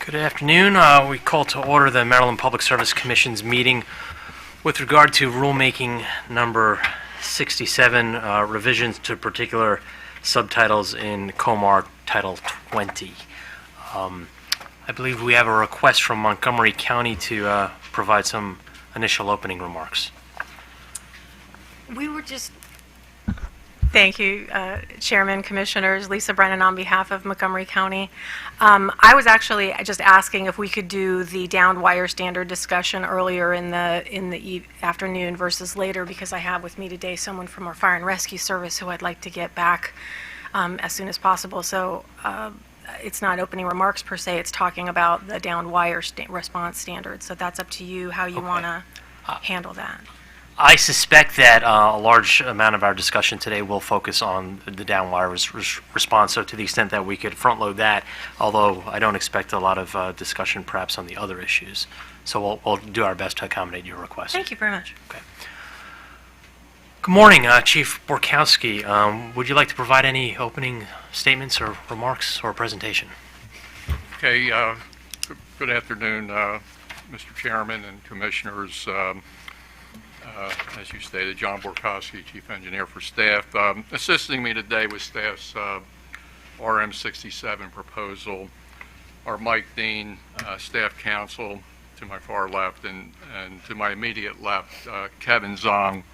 Good afternoon. We call to order the Maryland Public Service Commission's meeting with regard to rulemaking number 67, revisions to particular subtitles in COMAR Title 20. I believe we have a request from Montgomery County to provide some initial opening remarks. Thank you, Chairman, Commissioners. Lisa Brennan on behalf of Montgomery County. I was actually just asking if we could do the downed wire standard discussion earlier in the afternoon versus later, because I have with me today someone from our Fire and Rescue Service who I'd like to get back as soon as possible. So it's not opening remarks per se, it's talking about the downed wire response standard. So that's up to you how you want to handle that. I suspect that a large amount of our discussion today will focus on the downwire response, so to the extent that we could front load that, although I don't expect a lot of discussion perhaps on the other issues. So we'll do our best to accommodate your request. Thank you very much. Okay. Good morning, Chief Borkowski. Would you like to provide any opening statements or remarks or presentation? Okay, good afternoon, Mr. Chairman and Commissioners. As you stated, John Borkowski, Chief Engineer for staff. Assisting me today with staff's RM67 proposal are Mike Dean, Staff Counsel to my far left, and to my immediate left, Kevin Zong.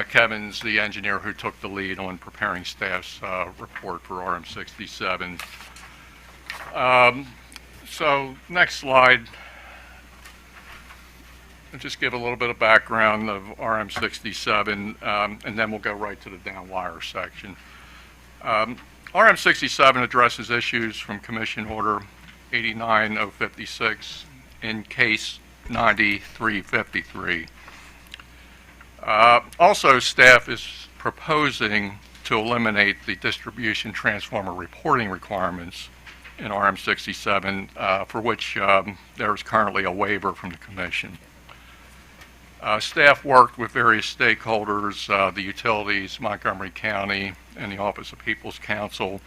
Kevin's the engineer who took the lead on preparing staff's report for RM67. So next slide. I'll just give a little bit of background of RM67, and then we'll go right to the downwire section. RM67 addresses issues from Commission Order 89056 in Case 9353. Also, staff is proposing to eliminate the distribution transformer reporting requirements in RM67, for which there is currently a waiver from the Commission. Staff worked with various stakeholders, the utilities, Montgomery County, and the Office of People's Counsel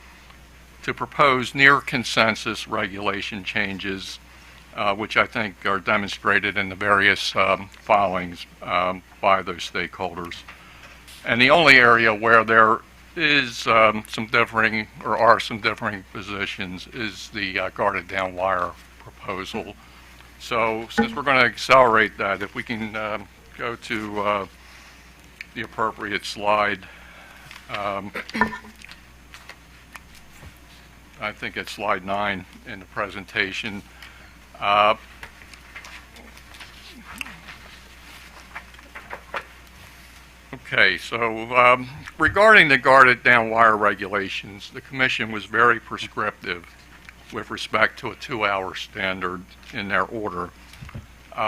to propose near consensus regulation changes, which I think are demonstrated in the various filings by those stakeholders. And the only area where there is some differing positions is the guarded down wire proposal. So since we're going to accelerate that, if we can go to the appropriate slide. I think it's slide 9 in the presentation. Okay, so regarding the guarded down wire regulations, the Commission was very prescriptive with respect to a 2-hour standard in their order.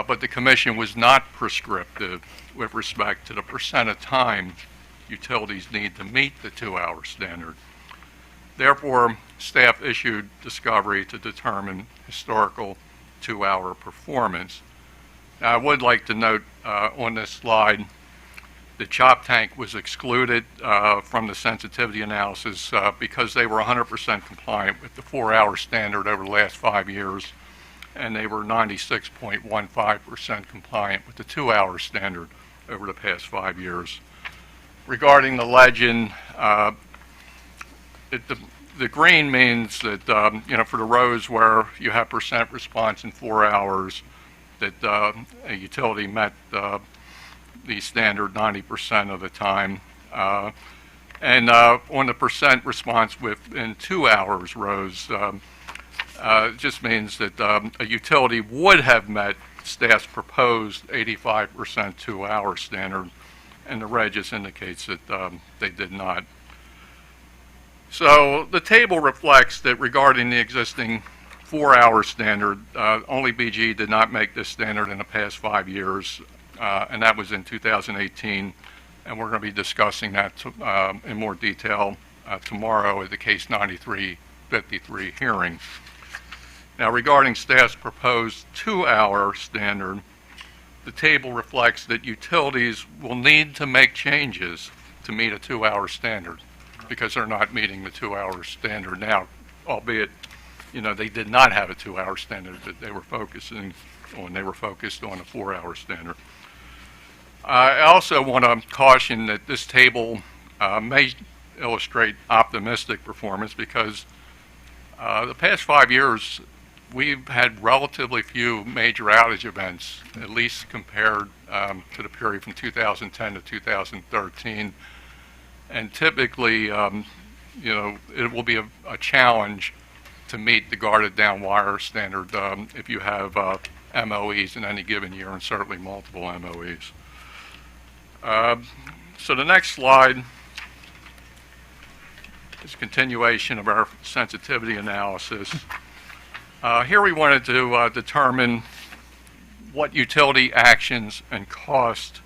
But the Commission was not prescriptive with respect to the percent of time utilities need to meet the 2-hour standard. Therefore, staff issued discovery to determine historical 2-hour performance. Now, I would like to note on this slide, the chop tank was excluded from the sensitivity analysis because they were 100% compliant with the 4-hour standard over the last 5 years, and they were 96.15% compliant with the 2-hour standard over the past 5 years. Regarding the legend, the green means that for the rows where you have percent response in 4 hours, that a utility met the standard 90% of the time. And on the percent response within 2 hours rows, it just means that a utility would have met staff's proposed 85% 2-hour standard, and the red just indicates that they did not. So the table reflects that regarding the existing 4-hour standard, only BG did not make this standard in the past 5 years. And that was in 2018, and we're going to be discussing that in more detail tomorrow at the Case 9353 hearing. Now, regarding staff's proposed 2-hour standard, the table reflects that utilities will need to make changes to meet a 2-hour standard because they're not meeting the 2-hour standard now, albeit they did not have a 2-hour standard that they were focusing on. They were focused on a 4-hour standard. I also want to caution that this table may illustrate optimistic performance because the past 5 years we've had relatively few major outage events, at least compared to the period from 2010 to 2013. And typically, it will be a challenge to meet the guarded down wire standard if you have MOEs in any given year, and certainly multiple MOEs. So the next slide is a continuation of our sensitivity analysis. Here we wanted to determine what utility actions and cost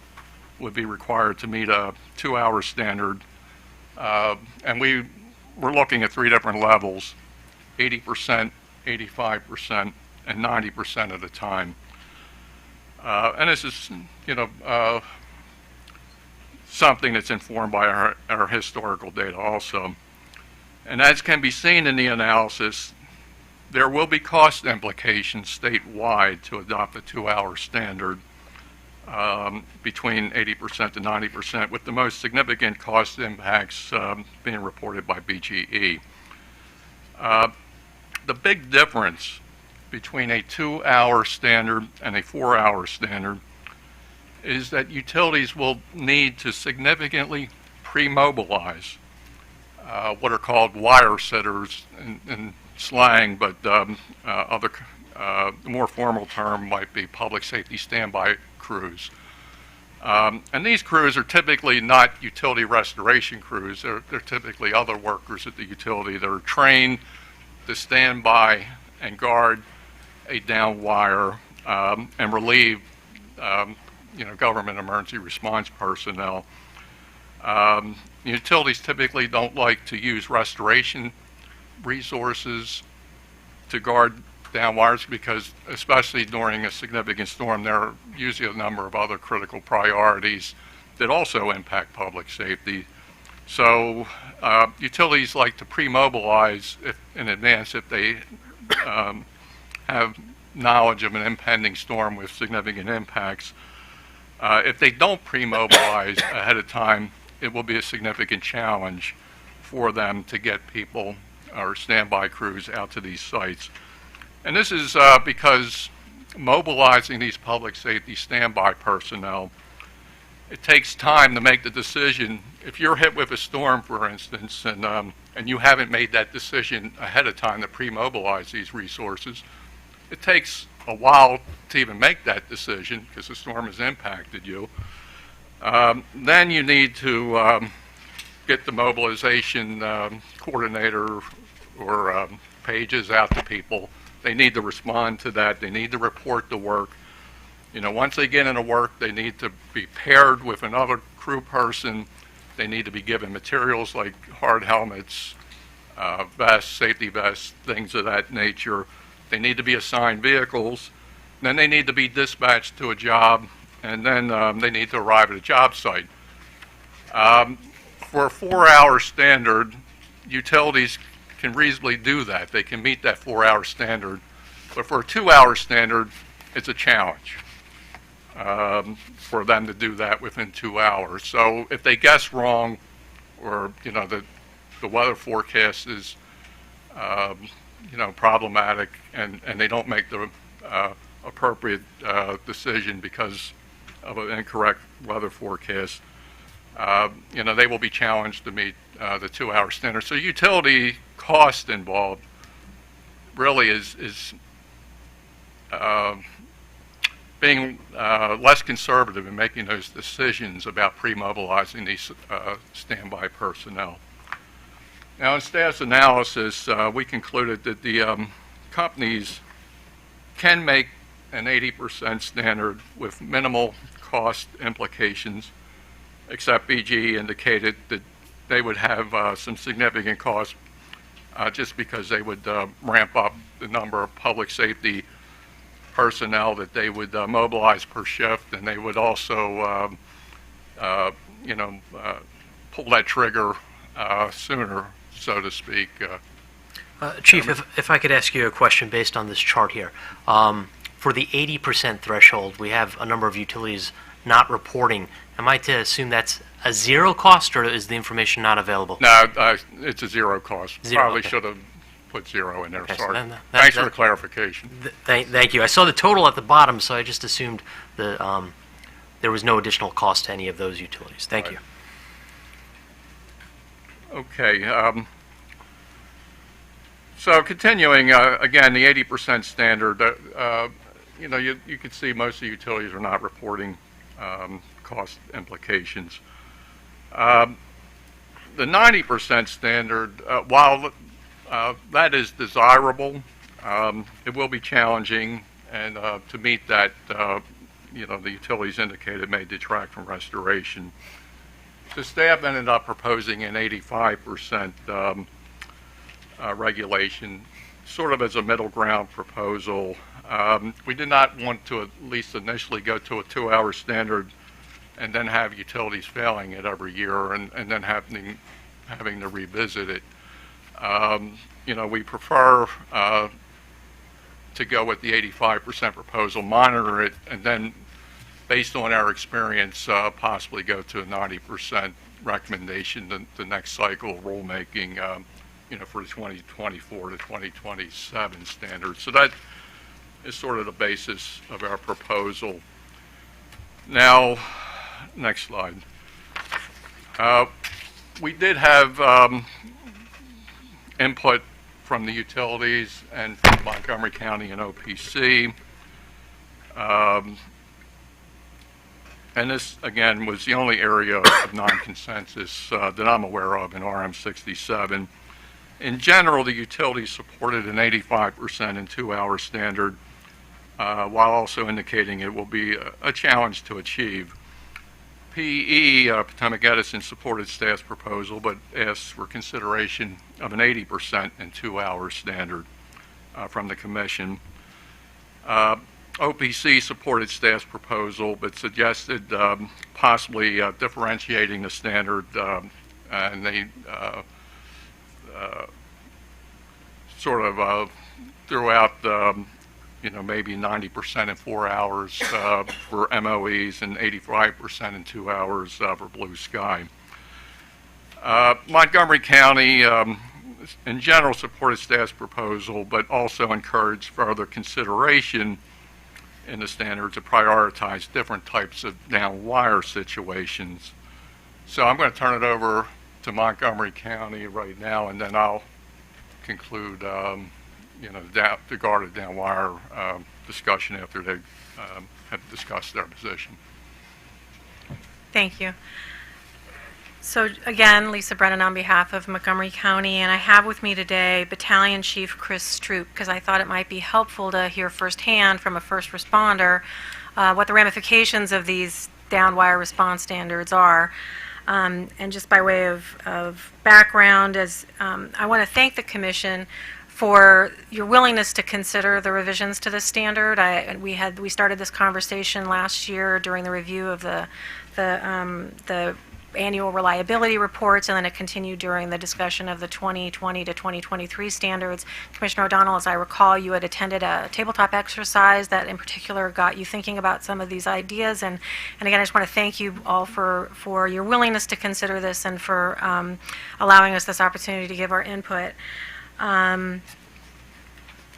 would be required to meet a 2-hour standard. And we were looking at 3 different levels: 80%, 85%, and 90% of the time. And this is, something that's informed by our historical data also. And as can be seen in the analysis, there will be cost implications statewide to adopt a 2-hour standard between 80% to 90%, with the most significant cost impacts being reported by BGE. The big difference between a 2-hour standard and a 4-hour standard is that utilities will need to significantly pre-mobilize what are called wire sitters in slang, but the more formal term might be public safety standby crews. And these crews are typically not utility restoration crews. They're typically other workers at the utility that are trained to stand by and guard a down wire and relieve government emergency response personnel. Utilities typically don't like to use restoration resources to guard down wires because, especially during a significant storm, there are usually a number of other critical priorities that also impact public safety. So utilities like to pre-mobilize in advance if they have knowledge of an impending storm with significant impacts. If they don't pre-mobilize ahead of time, it will be a significant challenge for them to get people or standby crews out to these sites. And this is because mobilizing these public safety standby personnel, it takes time to make the decision. If you're hit with a storm, for instance, and you haven't made that decision ahead of time to pre-mobilize these resources, it takes a while to even make that decision because the storm has impacted you. Then you need to get the mobilization coordinator or pages out to people. They need to respond to that. They need to report the work. Once they get into work, they need to be paired with another crew person. They need to be given materials like hard helmets, vests, safety vests, things of that nature. They need to be assigned vehicles. Then they need to be dispatched to a job, and then they need to arrive at a job site. For a 4-hour standard, utilities can reasonably do that. They can meet that 4-hour standard. But for a 2-hour standard, it's a challenge for them to do that within 2 hours. So if they guess wrong, or the weather forecast is problematic, and they don't make the appropriate decision because of an incorrect weather forecast, they will be challenged to meet the 2-hour standard. So utility cost involved really is being less conservative in making those decisions about pre-mobilizing these standby personnel. Now, in status analysis, we concluded that the companies can make an 80% standard with minimal cost implications, except BGE indicated that they would have some significant costs just because they would ramp up the number of public safety personnel that they would mobilize per shift, and they would also, pull that trigger sooner, so to speak. Chief, if I could ask you a question based on this chart here. For the 80% threshold, we have a number of utilities not reporting. Am I to assume that's a zero cost, or is the information not available? No, it's a zero cost. Zero, Probably okay. should have put zero in there, Okay, so sorry. then Thanks for the clarification. Thank you. I saw the total at the bottom, so I just assumed that there was no additional cost to any of those utilities. Thank you. Okay. So continuing, again, the 80% standard, you can see most of the utilities are not reporting cost implications. The 90% standard, while that is desirable, it will be challenging, and to meet that, the utilities indicated may detract from restoration. The staff ended up proposing an 85% regulation, sort of as a middle ground proposal. We did not want to, at least initially, go to a 2-hour standard and then have utilities failing it every year and then having to revisit it. We prefer to go with the 85% proposal, monitor it, and then, based on our experience, possibly go to a 90% recommendation the next cycle of rulemaking, for the 2024 to 2027 standards. So that is sort of the basis of our proposal. Now, next slide. We did have input from the utilities and from Montgomery County and OPC. And this, again, was the only area of non-consensus that I'm aware of in RM67. In general, the utilities supported an 85% and 2-hour standard, while also indicating it will be a challenge to achieve. PE, Potomac Edison, supported staff's proposal, but asked for consideration of an 80% and 2-hour standard from the Commission. OPC supported staff's proposal, but suggested possibly differentiating the standard, and they sort of threw out, maybe 90% in 4 hours for MOEs and 85% in 2 hours for Blue Sky. Montgomery County, in general, supported staff's proposal, but also encouraged further consideration in the standard to prioritize different types of down wire situations. So I'm going to turn it over to Montgomery County right now, and then I'll conclude, the guarded down wire discussion after they have discussed their position. Thank you. So again, Lisa Brennan on behalf of Montgomery County, and I have with me today Battalion Chief Chris Stroop, because I thought it might be helpful to hear firsthand from a first responder what the ramifications of these down wire response standards are. And just by way of background, I want to thank the Commission for your willingness to consider the revisions to this standard. We started this conversation last year during the review of the annual reliability reports, and then it continued during the discussion of the 2020 to 2023 standards. Commissioner O'Donnell, as I recall, you had attended a tabletop exercise that in particular got you thinking about some of these ideas, and again, I just want to thank you all for your willingness to consider this and for allowing us this opportunity to give our input. As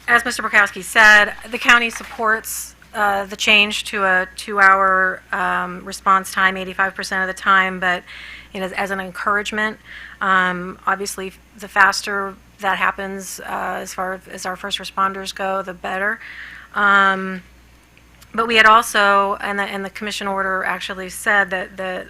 Mr. Burkowski said, the county supports the change to a 2-hour response time, 85% of the time, but as an encouragement. Obviously, the faster that happens, as far as our first responders go, the better. But we had also, and the Commission order actually said that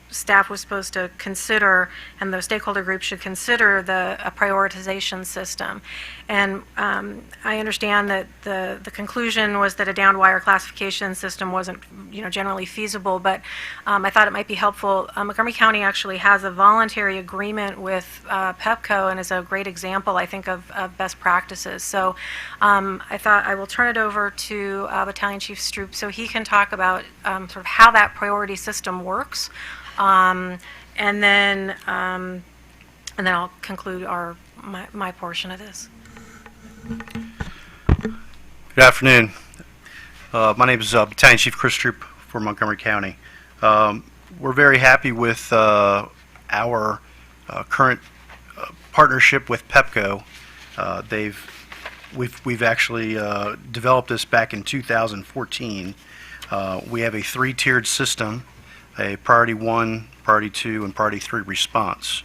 staff was supposed to consider, and the stakeholder group should consider a prioritization system. And I understand that the conclusion was that a down wire classification system wasn't, generally feasible. But I thought it might be helpful. Montgomery County actually has a voluntary agreement with PEPCO, and is a great example, I think, of best practices. So I thought I will turn it over to Battalion Chief Stroop so he can talk about sort of how that priority system works. And then I'll conclude my portion of this. Good afternoon. My name is Battalion Chief Chris Troop for Montgomery County. We're very happy with our current partnership with Pepco. We've actually developed this back in 2014. We have a three-tiered system, a Priority 1, Priority 2, and Priority 3 response.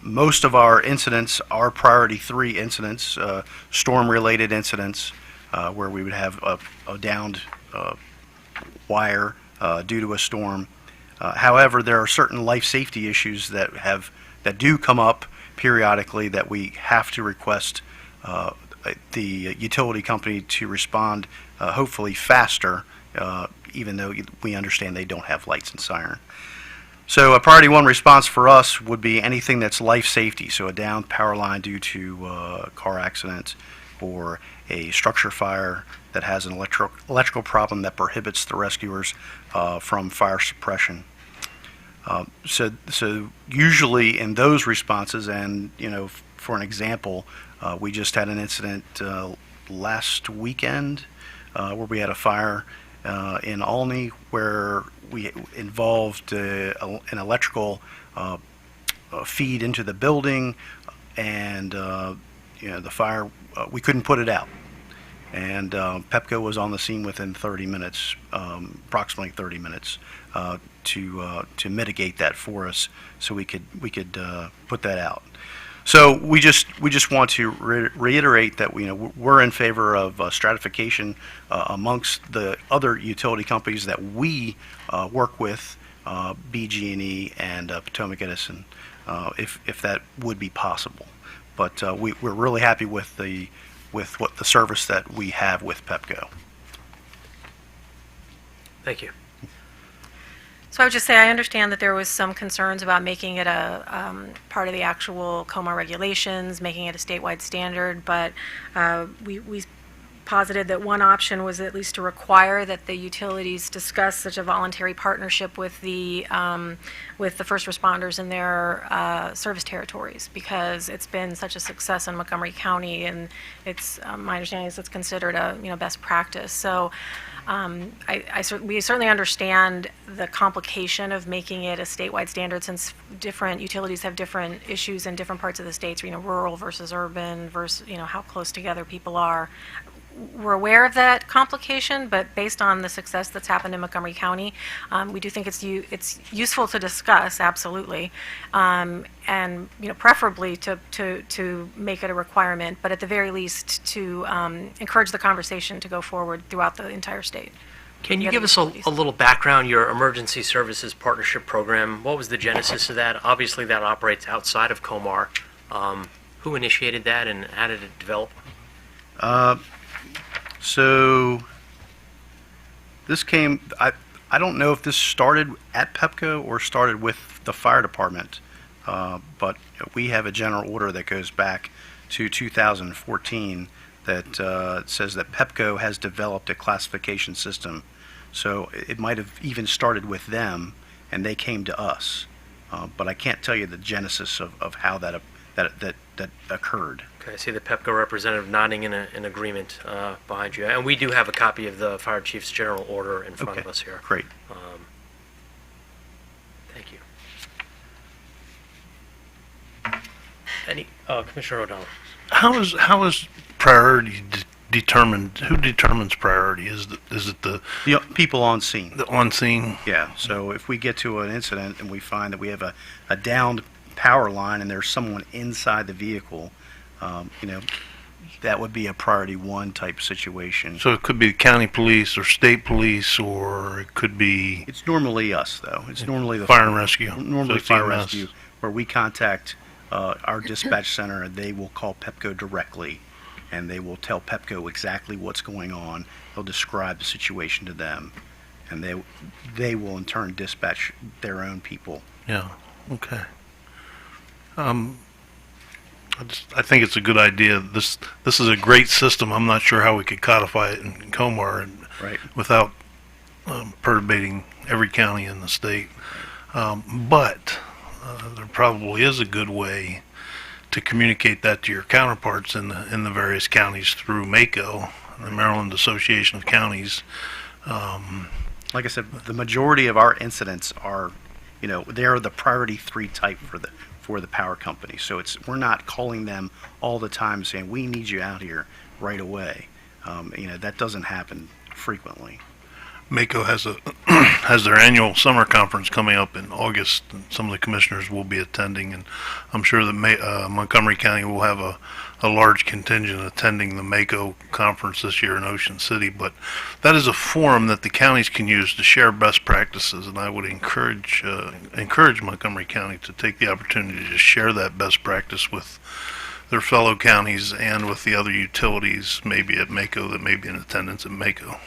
Most of our incidents are Priority 3 incidents, storm-related incidents, where we would have a downed wire due to a storm. However, there are certain life safety issues that do come up periodically that we have to request the utility company to respond hopefully faster, even though we understand they don't have lights and siren. So a Priority 1 response for us would be anything that's life safety, so a downed power line due to a car accident or a structure fire that has an electrical problem that prohibits the rescuers from fire suppression. So usually in those responses, and for an example, we just had an incident last weekend where we had a fire in Olney where we involved an electrical feed into the building, and the fire, we couldn't put it out. And Pepco was on the scene within 30 minutes, approximately 30 minutes, to mitigate that for us, so we could put that out. So we just want to reiterate that we're in favor of stratification amongst the other utility companies that we work with, BG&E and Potomac Edison, if that would be possible. But we're really happy with the service that we have with Pepco. Thank you. So I would just say I understand that there was some concerns about making it a part of the actual COMAR regulations, making it a statewide standard, but we posited that one option was at least to require that the utilities discuss such a voluntary partnership with the first responders in their service territories, because it's been such a success in Montgomery County, and it's my understanding is it's considered a best practice. So we certainly understand the complication of making it a statewide standard, since different utilities have different issues in different parts of the states, rural versus urban versus how close together people are. We're aware of that complication, but based on the success that's happened in Montgomery County, we do think it's useful to discuss, absolutely, and preferably to make it a requirement, but at the very least to encourage the conversation to go forward throughout the entire state. Can you give us a little background, your Emergency Services Partnership Program? What was the genesis of that? Obviously, that operates outside of COMAR. Who initiated that, and how did it develop? So this came, I don't know if this started at Pepco or started with the fire department, but we have a general order that goes back to 2014 that says that Pepco has developed a classification system. So it might have even started with them, and they came to us. But I can't tell you the genesis of how that occurred. Okay, I see the Pepco representative nodding in agreement behind you. And we do have a copy of the Fire Chief's General Order in front of us here. Great. Thank you. Commissioner O'Donnell. How is priority determined? Who determines priority? Is it the people on scene? The on scene? Yeah. So if we get to an incident and we find that we have a downed power line and there's someone inside the vehicle, that would be a Priority 1 type situation. So it could be county police or state police, or it could be... It's normally us, though. It's normally the fire and rescue. Normally so fire EMS. rescue, where we contact our dispatch center, and they will call Pepco directly, and they will tell Pepco exactly what's going on. They'll describe the situation to them, and they will in turn dispatch their own people. Yeah. Okay. I think it's a good idea. This is a great system. I'm not sure how we could codify it in COMAR Right. without perturbating every county in the state. But there probably is a good way to communicate that to your counterparts in the various counties through MACO, the Maryland Association of Counties. Like I said, the majority of our incidents are, they're the priority 3 type for the power company. So we're not calling them all the time saying, we need you out here right away. That doesn't happen frequently. MACO has their annual summer conference coming up in August, and some of the commissioners will be attending, and I'm sure that Montgomery County will have a large contingent attending the MACO conference this year in Ocean City. But that is a forum that the counties can use to share best practices, and I would encourage Montgomery County to take the opportunity to share that best practice with their fellow counties and with the other utilities, maybe at MACO, that may be in attendance at MACO.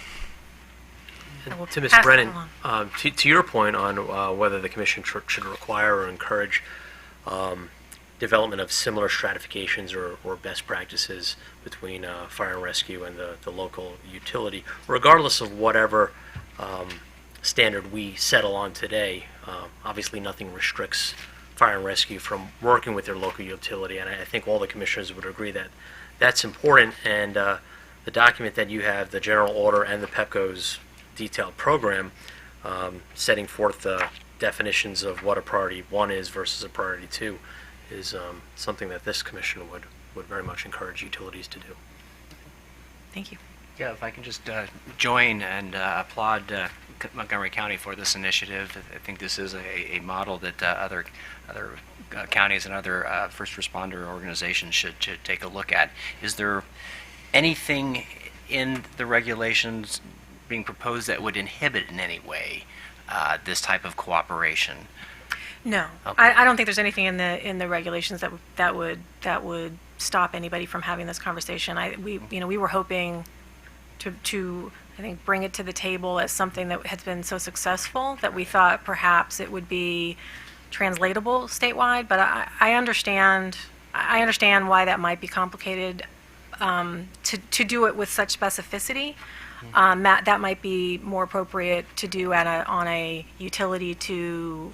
To Ms. pass it Brennan, along. to your point on whether the commission should require or encourage development of similar stratifications or best practices between fire and rescue and the local utility, regardless of whatever standard we settle on today, obviously nothing restricts fire and rescue from working with their local utility, and I think all the commissioners would agree that that's important, and the document that you have, the general order and the PEPCO's detailed program, setting forth the definitions of what a priority 1 is versus a priority 2 is something that this commission would very much encourage utilities to do. Thank you. Yeah, if I can just join and applaud Montgomery County for this initiative. I think this is a model that other counties and other first responder organizations should take a look at. Is there anything in the regulations being proposed that would inhibit in any way this type of cooperation? No, Okay. I don't think there's anything in the regulations that would stop anybody from having this conversation. We were hoping to I think bring it to the table as something that has been so successful that we thought perhaps it would be translatable statewide. But I understand why that might be complicated to do it with such specificity. That might be more appropriate to do on a utility to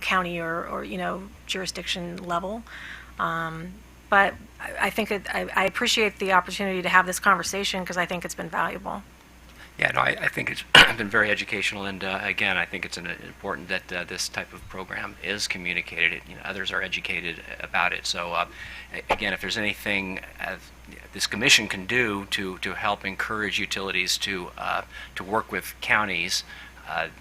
county or jurisdiction level. But I think I appreciate the opportunity to have this conversation because I think it's been valuable. Yeah, no, I think it's been very educational, and again, I think it's important that this type of program is communicated. Others are educated about it. So, again, if there's anything this commission can do to help encourage utilities to work with counties, I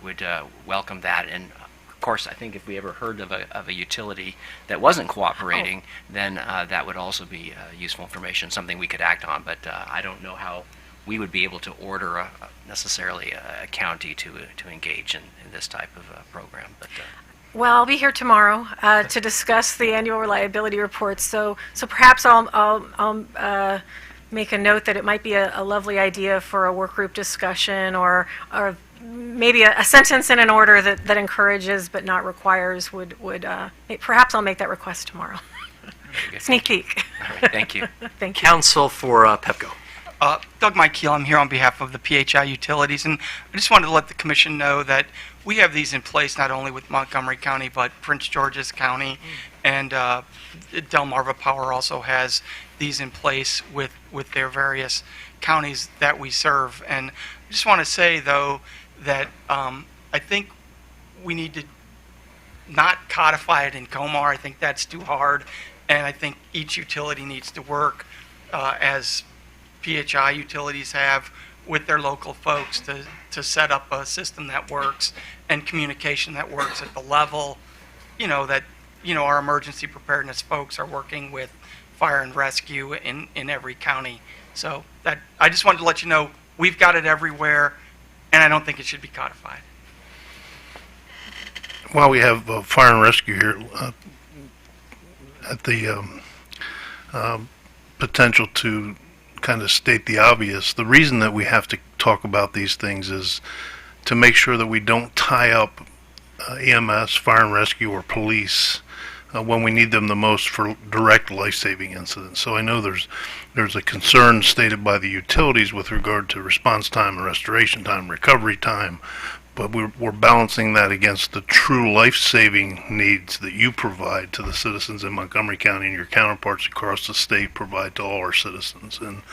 would welcome that. And of course, I think if we ever heard of a utility that wasn't cooperating, then that would also be useful information, something we could act on. But I don't know how we would be able to order necessarily a county to engage in this type of program. But Well, I'll be here tomorrow to discuss the annual reliability reports. So perhaps I'll make a note that it might be a lovely idea for a work group discussion or maybe a sentence in an order that encourages but not requires would perhaps I'll make that request tomorrow. Sneak peek. all right, thank you. Thank you. Counsel for PEPCO. Doug Mike Keel, I'm here on behalf of the PHI Utilities, and I just wanted to let the Commission know that we have these in place not only with Montgomery County, but Prince George's County, and Delmarva Power also has these in place with their various counties that we serve. And I just want to say, though, that I think we need to not codify it in COMAR. I think that's too hard, and I think each utility needs to work as PHI utilities have with their local folks to set up a system that works and communication that works at the level, that our emergency preparedness folks are working with fire and rescue in every county. So that I just wanted to let you know we've got it everywhere, and I don't think it should be codified. While we have fire and rescue here, at the potential to kind of state the obvious, the reason that we have to talk about these things is to make sure that we don't tie up EMS, fire and rescue, or police when we need them the most for direct life-saving incidents. So I know there's a concern stated by the utilities with regard to response time and restoration time, recovery time, but we're balancing that against the true life-saving needs that you provide to the citizens in Montgomery County and your counterparts across the state provide to all our citizens. And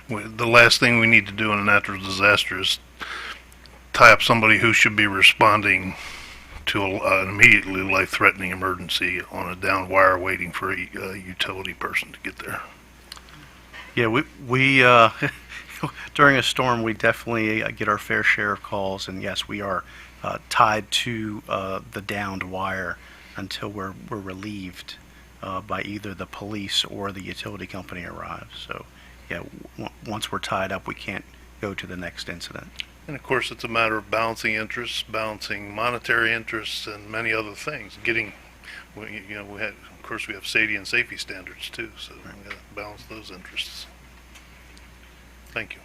the last thing we need to do in a natural disaster is tie up somebody who should be responding to an immediately life-threatening emergency on a downed wire waiting for a utility person to get there. Yeah, we during a storm, we definitely get our fair share of calls, and yes, we are tied to the downed wire until we're relieved by either the police or the utility company arrives. So, yeah, once we're tied up, we can't go to the next incident. And of course, it's a matter of balancing interests, balancing monetary interests, and many other things. Of course, we have safety and safety standards too, so we got to balance those interests. Thank you.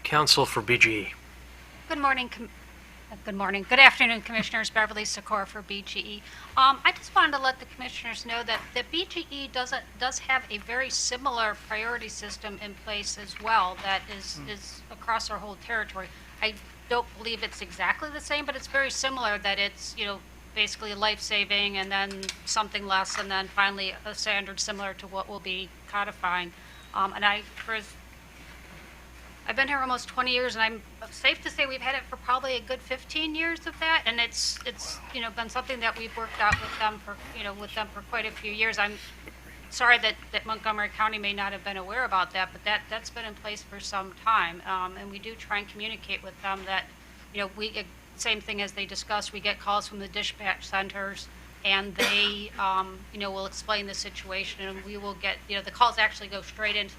Counsel for BGE. Good morning. Good morning. Good afternoon, Commissioners. Beverly Sikora for BGE. I just wanted to let the Commissioners know that BGE does have a very similar priority system in place as well that is across our whole territory. I don't believe it's exactly the same, but it's very similar that it's, basically life-saving and then something less and then finally a standard similar to what we'll be codifying. I've been here almost 20 years, and I'm safe to say we've had it for probably a good 15 years of that, and it's been something that we've worked out with them for quite a few years. I'm sorry that Montgomery County may not have been aware about that, but that's been in place for some time, and we do try and communicate with them that same thing as they discussed. We get calls from the dispatch centers, and they will explain the situation, and we will get the calls actually go straight into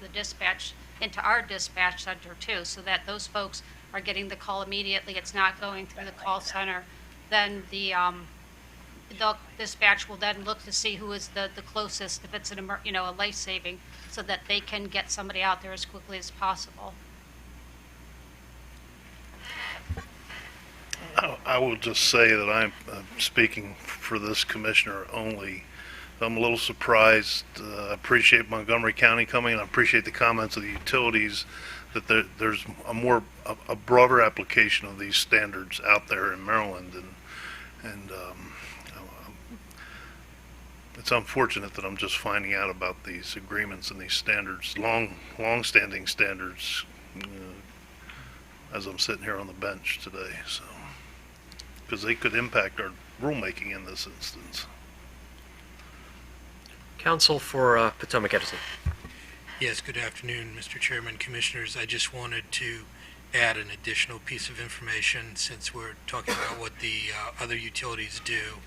our dispatch center too, so that those folks are getting the call immediately. It's not going through the call center. Then the dispatch will then look to see who is the closest, if it's a life-saving, so that they can get somebody out there as quickly as possible. I will just say that I'm speaking for this commissioner only. I'm a little surprised. I appreciate Montgomery County coming, and I appreciate the comments of the utilities that there's a broader application of these standards out there in Maryland, and it's unfortunate that I'm just finding out about these agreements and these standards, long-standing standards, as I'm sitting here on the bench today. So, because they could impact our rulemaking in this instance. Counsel for Potomac Edison. Yes, good afternoon, Mr. Chairman, Commissioners. I just wanted to add an additional piece of information since we're talking about what the other utilities do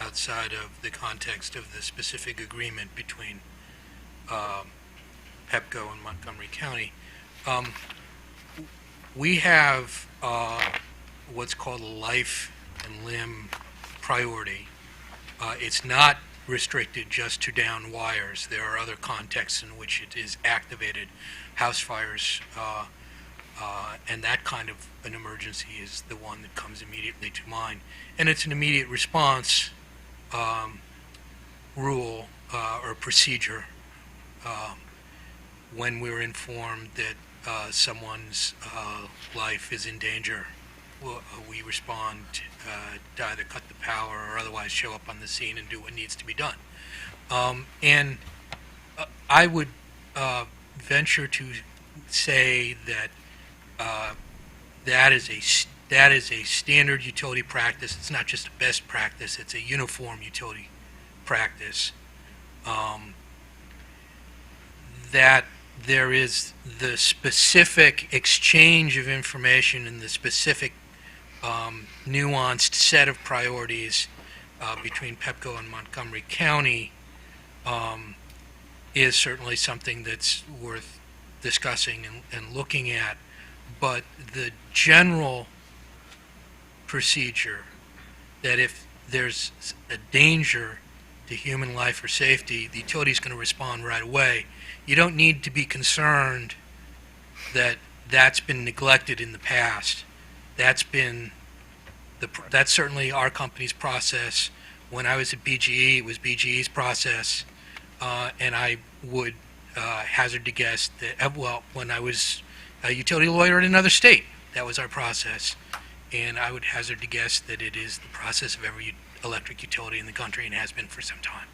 outside of the context of the specific agreement between PEPCO and Montgomery County. We have what's called a life and limb priority. It's not restricted just to down wires. There are other contexts in which it is activated. House fires and that kind of an emergency is the one that comes immediately to mind. And it's an immediate response rule or procedure when we're informed that someone's life is in danger. We respond to either cut the power or otherwise show up on the scene and do what needs to be done. And I would venture to say that that is a standard utility practice. It's not just a best practice, it's a uniform utility practice. That there is the specific exchange of information and the specific nuanced set of priorities between PEPCO and Montgomery County is certainly something that's worth discussing and looking at. But the general procedure that if there's a danger to human life or safety, the utility is going to respond right away. You don't need to be concerned that that's been neglected in the past. That's certainly our company's process. When I was at BGE, it was BGE's process, and I would hazard to guess that, when I was a utility lawyer in another state, that was our process. and I would hazard to guess that it is the process of every electric utility in the country and has been for some time.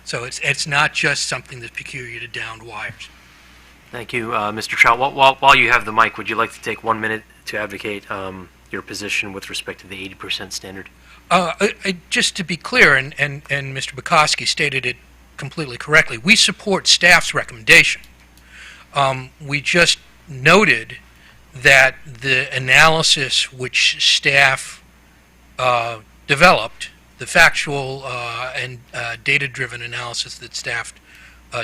So it's not just something that's peculiar to downed wires. Thank you, Mr. Trout. While you have the mic, would you like to take 1 minute to advocate your position with respect to the 80% standard? Just to be clear, and Mr. Bukowski stated it completely correctly, we support staff's recommendation. We just noted that the analysis which staff developed, the factual and data-driven analysis that staff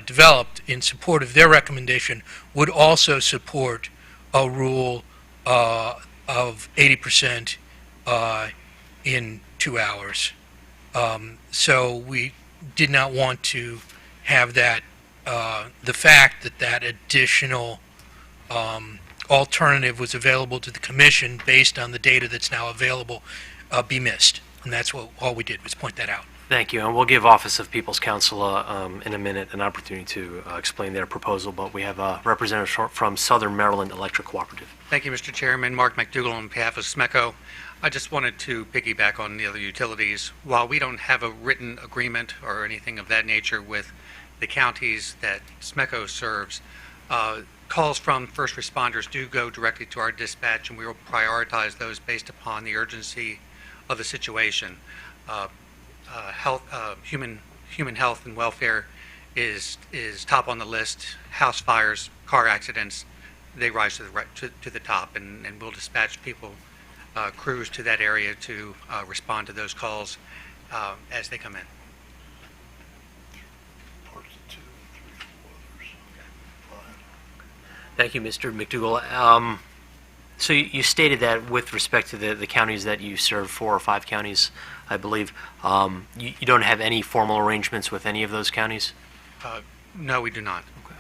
developed in support of their recommendation would also support a rule of 80% in 2 hours. So we did not want to have that, the fact that that additional alternative was available to the Commission based on the data that's now available be missed. And that's what all we did was point that out. Thank you, and we'll give Office of People's Counsel in a minute an opportunity to explain their proposal, but we have a representative from Southern Maryland Electric Cooperative. Thank you, Mr. Chairman. Mark McDougall on behalf of SMECO. I just wanted to piggyback on the other utilities. While we don't have a written agreement or anything of that nature with the counties that SMECO serves, calls from first responders do go directly to our dispatch, and we will prioritize those based upon the urgency of the situation. Human health and welfare is top on the list. House fires, car accidents, they rise to the top, and we'll dispatch people, crews to that area to respond to those calls as they come in. Thank you, Mr. McDougall. So you stated that with respect to the counties that you serve, 4 or 5 counties, I believe, you don't have any formal arrangements with any of those counties? No, we do not. Okay.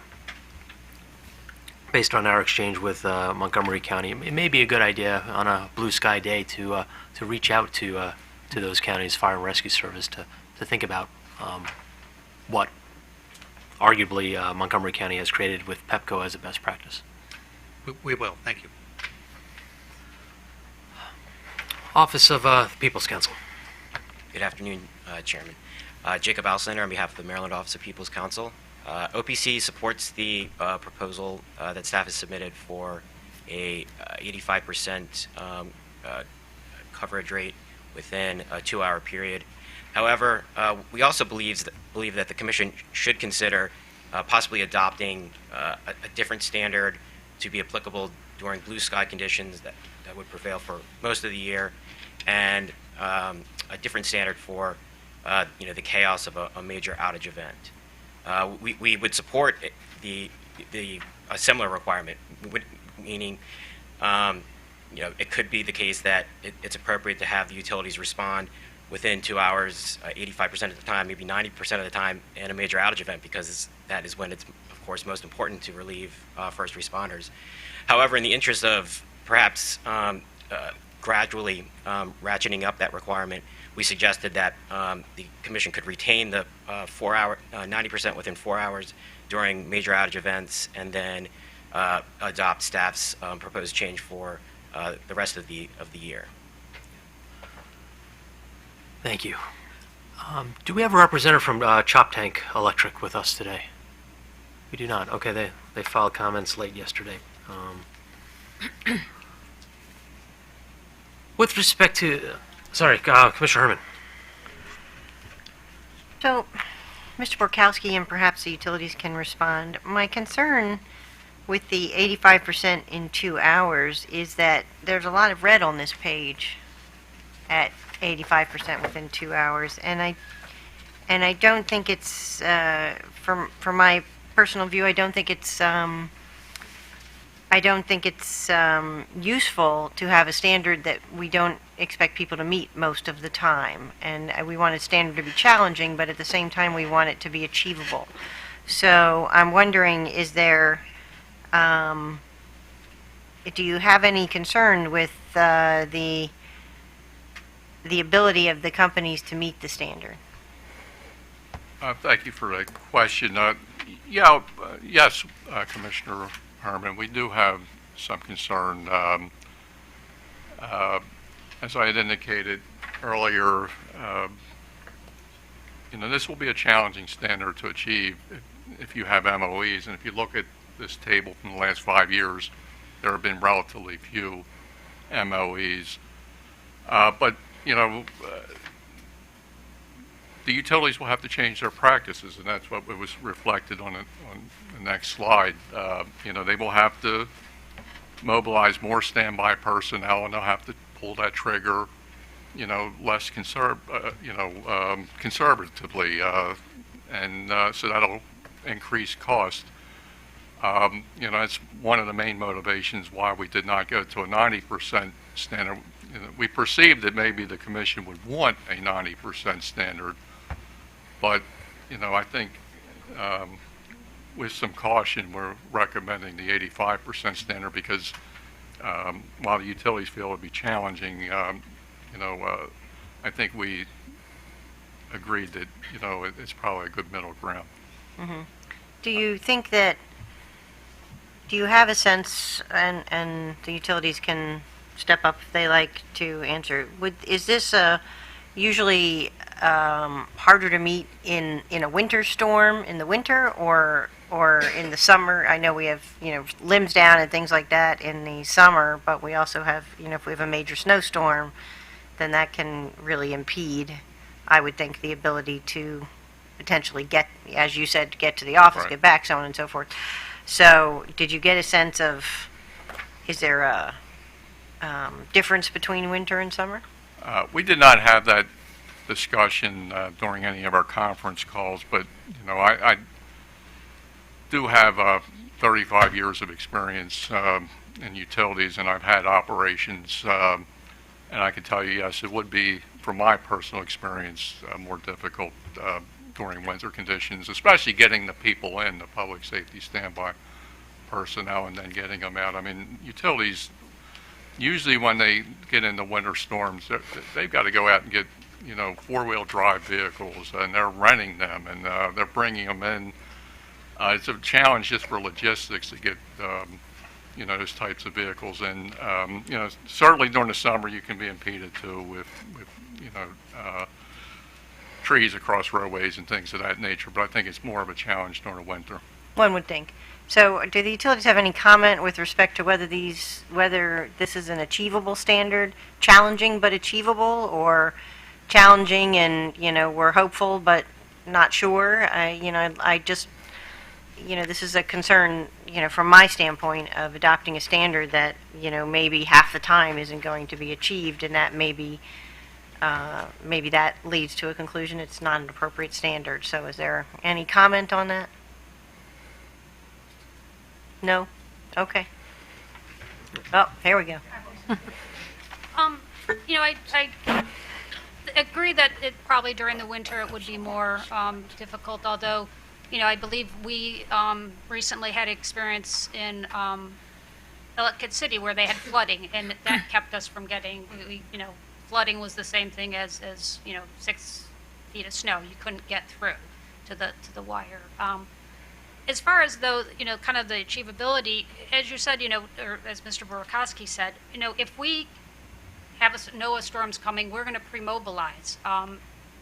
Based on our exchange with Montgomery County, it may be a good idea on a blue sky day to reach out to those counties' fire and rescue service to think about what arguably Montgomery County has created with PEPCO as a best practice. We will. Thank you. Office of the People's Counsel. Good afternoon, Chairman. Jacob Alcenter on behalf of the Maryland Office of People's Counsel. OPC supports the proposal that staff has submitted for a 85% coverage rate within a 2-hour period. However, we also believe that the Commission should consider possibly adopting a different standard to be applicable during blue sky conditions that would prevail for most of the year, and a different standard for the chaos of a major outage event. We would support a similar requirement, meaning it could be the case that it's appropriate to have the utilities respond within 2 hours, 85% of the time, maybe 90% of the time in a major outage event, because that is when it's, of course, most important to relieve first responders. However, in the interest of perhaps gradually ratcheting up that requirement, we suggested that the Commission could retain the 90% within 4 hours during major outage events, and then adopt staff's proposed change for the rest of the year. Thank you. Do we have a representative from Chop Tank Electric with us today? We do not. Okay, they filed comments late yesterday. With respect to, sorry, Commissioner Herman. So, Mr. Borkowski and perhaps the utilities can respond. My concern with the 85% in 2 hours is that there's a lot of red on this page at 85% within 2 hours, and I don't think it's from my personal view, I don't think it's useful to have a standard that we don't expect people to meet most of the time. And we want a standard to be challenging, but at the same time we want it to be achievable. So I'm wondering, is there, do you have any concern with the ability of the companies to meet the standard? Thank you for that question. Yes, Commissioner Herman, we do have some concern. As I had indicated earlier, this will be a challenging standard to achieve if you have MOEs. And if you look at this table from the last 5 years, there have been relatively few MOEs. But the utilities will have to change their practices, and that's what was reflected on the next slide. They will have to mobilize more standby personnel, and they'll have to pull that trigger, less conservatively, and so that'll increase cost. That's one of the main motivations why we did not go to a 90% standard. We perceived that maybe the commission would want a 90% standard, but I think with some caution, we're recommending the 85% standard because while the utilities feel it would be challenging, I think we agreed that it's probably a good middle ground. Do you think that, do you have a sense, and the utilities can step up if they like to answer, is this usually harder to meet in a winter storm in the winter or in the summer? I know we have, limbs down and things like that in the summer, but we also have, if we have a major snowstorm, then that can really impede, I would think, the ability to potentially get, as you said, get to the office, Right. get back, so on and so forth. So did you get a sense of, is there a difference between winter and summer? We did not have that discussion during any of our conference calls, but I do have 35 years of experience in utilities, and I've had operations, and I can tell you, yes, it would be, from my personal experience, more difficult during winter conditions, especially getting the people in, the public safety standby personnel, and then getting them out. I mean, utilities, usually when they get into winter storms, they've got to go out and get, four-wheel drive vehicles, and they're renting them, and they're bringing them in. It's a challenge just for logistics to get, those types of vehicles in. Certainly during the summer, you can be impeded too with trees across roadways and things of that nature, but I think it's more of a challenge during the winter. One would think. So do the utilities have any comment with respect to whether this is an achievable standard, challenging but achievable, or challenging and, we're hopeful but not sure? I just, this is a concern, from my standpoint of adopting a standard that, maybe half the time isn't going to be achieved, and that maybe that leads to a conclusion it's not an appropriate standard. So is there any comment on that? No? Okay. Oh, here we go. I agree that it probably during the winter it would be more difficult, although, I believe we recently had experience in Ellicott City where they had flooding, and that kept us from getting, flooding was the same thing as 6 feet of snow. You couldn't get through to the wire. As far as though, kind of the achievability, as you said, or as Mr. Borkowski said, if we have NOAA storms coming, we're going to pre-mobilize.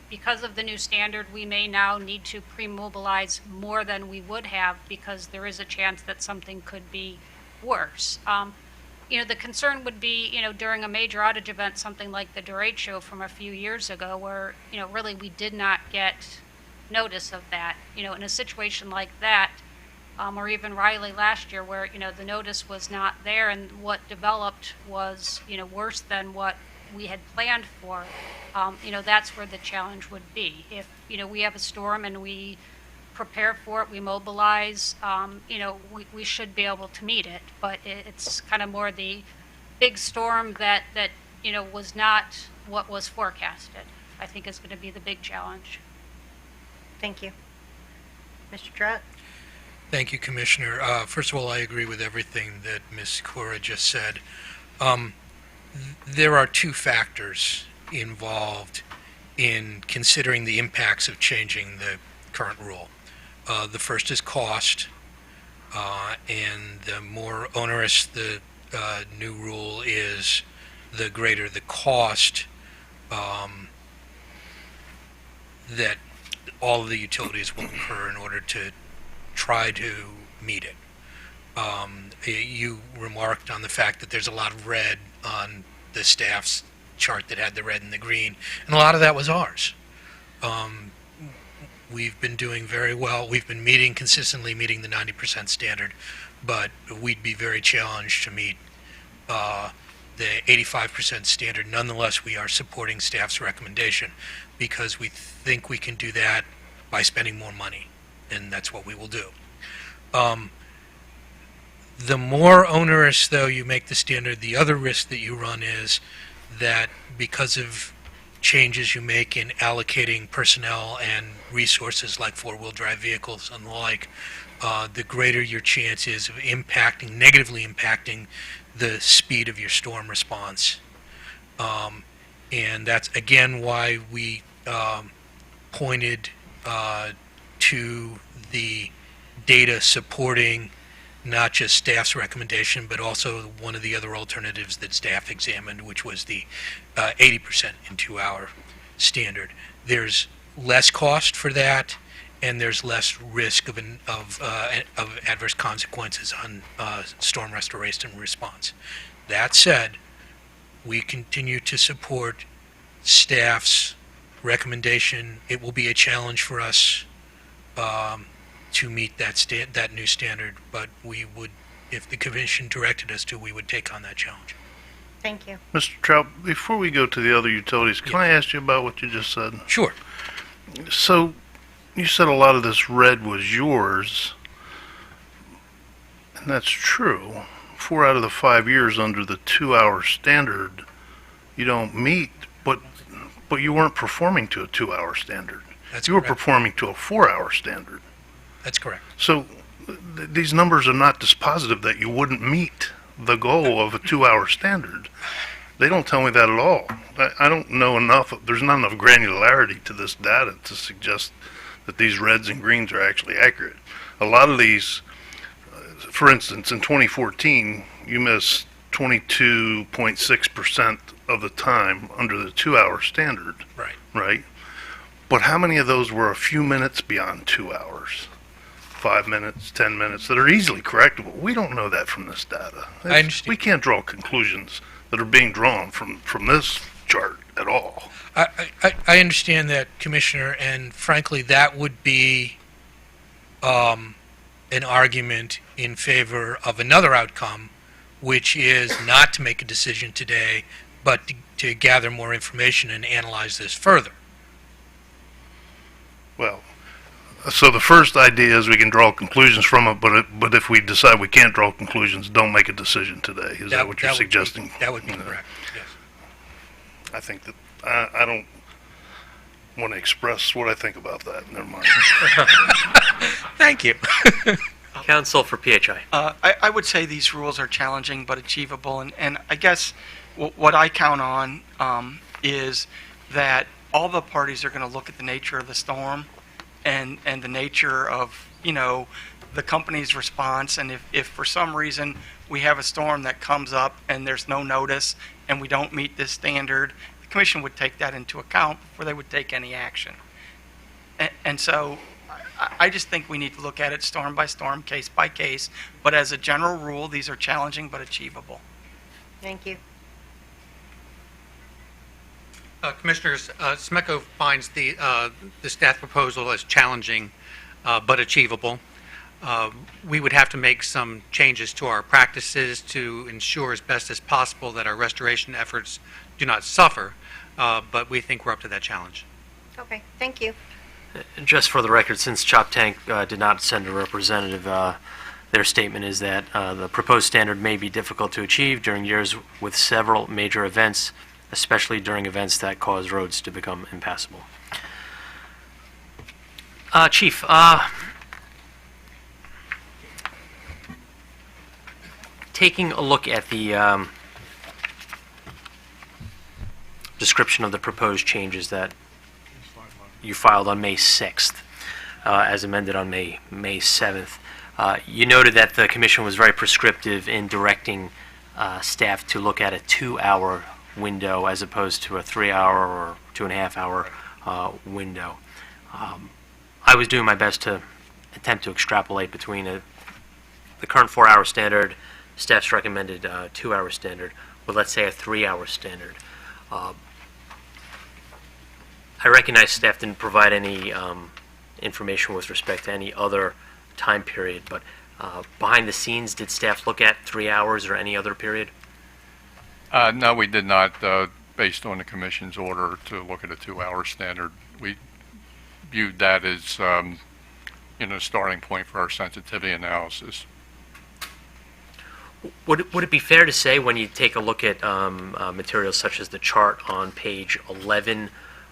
Because of the new standard, we may now need to pre-mobilize more than we would have because there is a chance that something could be worse. The concern would be, during a major outage event, something like the derecho from a few years ago, where, really we did not get notice of that. In a situation like that, or even Riley last year, where, the notice was not there and what developed was, worse than what we had planned for, that's where the challenge would be. If, we have a storm and we prepare for it, we mobilize, we should be able to meet it. But it's kind of more the big storm that was not what was forecasted, I think is going to be the big challenge. Thank you. Mr. Trout? Thank you, Commissioner. First of all, I agree with everything that Ms. Cora just said. There are two factors involved in considering the impacts of changing the current rule. The first is cost, and the more onerous the new rule is, the greater the cost that all of the utilities will incur in order to try to meet it. You remarked on the fact that there's a lot of red on the staff's chart that had the red and the green, and a lot of that was ours. We've been doing very well. We've been consistently meeting the 90% standard, but we'd be very challenged to meet the 85% standard. Nonetheless, we are supporting staff's recommendation because we think we can do that by spending more money, and that's what we will do. The more onerous, though, you make the standard, the other risk that you run is that because of changes you make in allocating personnel and resources like four-wheel drive vehicles and the like, the greater your chance is of negatively impacting the speed of your storm response. And that's, again, why we pointed to the data supporting not just staff's recommendation, but also one of the other alternatives that staff examined, which was the 80% in 2-hour standard. There's less cost for that, and there's less risk of adverse consequences on storm restoration and response. That said, we continue to support staff's recommendation. It will be a challenge for us to meet that new standard, but we would, if the commission directed us to, we would take on that challenge. Thank you. Mr. Trout, before we go to the other utilities, can I ask you about what you just said? Sure. So, you said a lot of this red was yours, and that's true. 4 out of the 5 years under the 2-hour standard, you don't meet, but you weren't performing to a 2-hour standard. That's You were correct. performing to a 4-hour standard. That's correct. So, these numbers are not dispositive that you wouldn't meet the goal of a 2-hour standard. They don't tell me that at all. I don't know enough, there's not enough granularity to this data to suggest that these reds and greens are actually accurate. A lot of these, for instance, in 2014, you missed 22.6% of the time under the 2-hour standard, Right. right? But how many of those were a few minutes beyond 2 hours? 5 minutes, 10 minutes, that are easily correctable. We don't know that from this data. I understand. We can't draw conclusions that are being drawn from this chart at all. I understand that, Commissioner, and frankly, that would be an argument in favor of another outcome, which is not to make a decision today, but to gather more information and analyze this further. Well, so the first idea is we can draw conclusions from it, but if we decide we can't draw conclusions, don't make a decision today. Is that what you're suggesting? That would be correct, yes. I think that, I don't want to express what I think about that. Never mind. Thank you. Counsel for PHI. I would say these rules are challenging but achievable, and I guess what I count on is that all the parties are going to look at the nature of the storm and the nature of, the company's response, and if for some reason we have a storm that comes up and there's no notice and we don't meet this standard, the commission would take that into account before they would take any action. And so I just think we need to look at it storm by storm, case by case, but as a general rule, these are challenging but achievable. Thank you. Commissioners, SMECO finds the staff proposal as challenging but achievable. We would have to make some changes to our practices to ensure as best as possible that our restoration efforts do not suffer, but we think we're up to that challenge. Okay, thank you. Just for the record, since Chop Tank did not send a representative, their statement is that the proposed standard may be difficult to achieve during years with several major events, especially during events that cause roads to become impassable. Chief, taking a look at the description of the proposed changes that you filed on May 6th, as amended on May 7th, you noted that the Commission was very prescriptive in directing staff to look at a 2-hour window as opposed to a 3-hour or 2.5-hour window. I was doing my best to attempt to extrapolate between the current 4-hour standard, staff's recommended 2-hour standard, with, let's say, a 3-hour standard. I recognize staff didn't provide any information with respect to any other time period, but behind the scenes, did staff look at 3 hours or any other period? No, we did not, based on the commission's order to look at a 2-hour standard. We viewed that as, starting point for our sensitivity analysis. Would it be fair to say when you take a look at materials such as the chart on page 11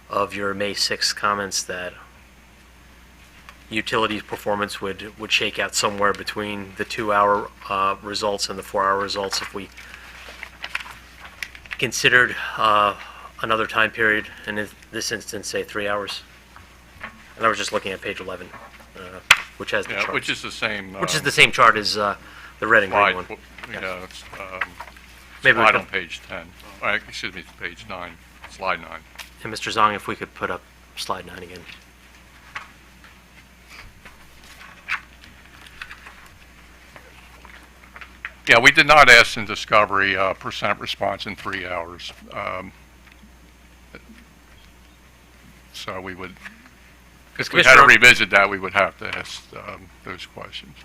of your May 6th comments that utilities performance would shake out somewhere between the 2-hour results and the 4-hour results if we considered another time period, and in this instance, say 3 hours? And I was just looking at page 11, which has the chart. Which is the same. Which is the same chart as the red and green one. Yeah, it's Maybe we slide could- on page 10. Excuse me, page 9, slide 9. And Mr. Zong, if we could put up slide 9 again. Yeah, we did not ask in discovery percent response in 3 hours. So we would, if we had to revisit that, we would have to ask those questions.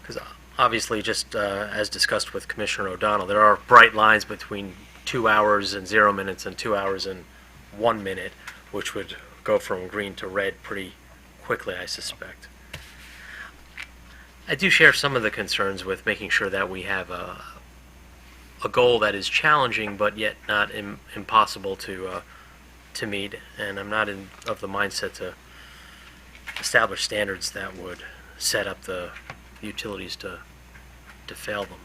Because obviously, just as discussed with Commissioner O'Donnell, there are bright lines between 2 hours and 0 minutes and 2 hours and 1 minute, which would go from green to red pretty quickly, I suspect. I do share some of the concerns with making sure that we have a goal that is challenging, but yet not impossible to meet. And I'm not of the mindset to establish standards that would set up the utilities to fail them.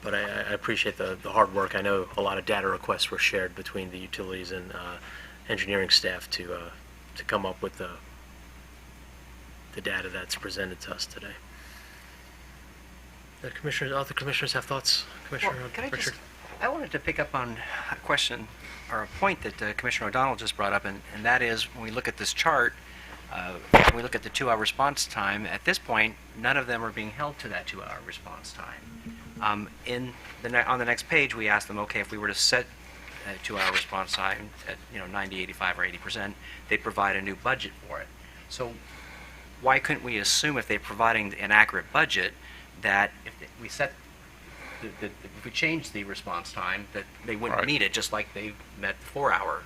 But I appreciate the hard work. I know a lot of data requests were shared between the utilities and engineering staff to come up with the data that's presented to us today. The commissioners, other commissioners have thoughts? Commissioner Richard? I wanted to pick up on a question or a point that Commissioner O'Donnell just brought up, and that is when we look at this chart, when we look at the 2-hour response time, at this point, none of them are being held to that 2-hour response time. On the next page, we asked them, okay, if we were to set a 2-hour response time at 90, 85, or 80%, they'd provide a new budget for it. So why couldn't we assume if they're providing an accurate budget that if we set if we change the response time that they wouldn't meet it, just like they met the 4-hour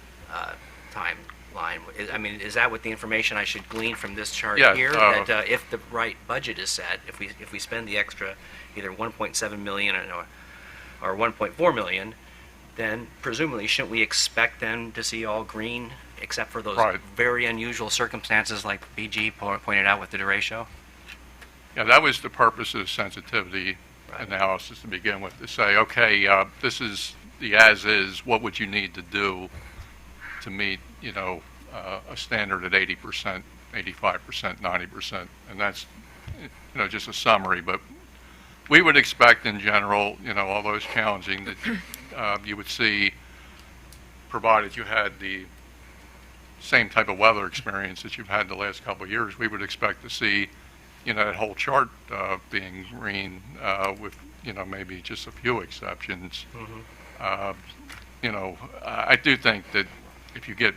timeline? I mean, is that what the information I should glean from this chart here? That if the right budget is set, if we spend the extra either 1.7 million or 1.4 million, then presumably shouldn't we expect them to see all green, except for those very unusual circumstances like BG pointed out with the derecho? Yeah, that was the purpose of the sensitivity analysis to begin with, to say, okay, this is the as-is, what would you need to do to meet, a standard at 80%, 85%, 90%, and that's, just a summary, but we would expect in general, although it's challenging, that you would see, provided you had the same type of weather experience that you've had the last couple of years, we would expect to see, that whole chart being green with, maybe just a few exceptions. I do think that if you get,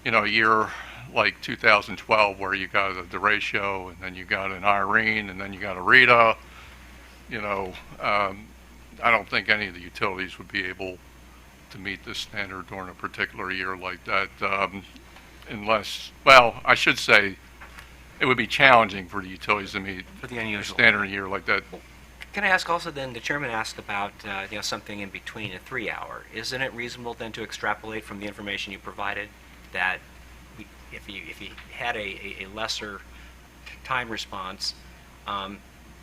a year like 2012 where you got a derecho and then you got an Irene and then you got a Rita, I don't think any of the utilities would be able to meet this standard during a particular year like that, unless, well, I should say it would be challenging for the utilities to meet a standard in a year like that. Can I ask also then, the chairman asked about something in between a 3-hour. Isn't it reasonable then to extrapolate from the information you provided that if you had a lesser time response,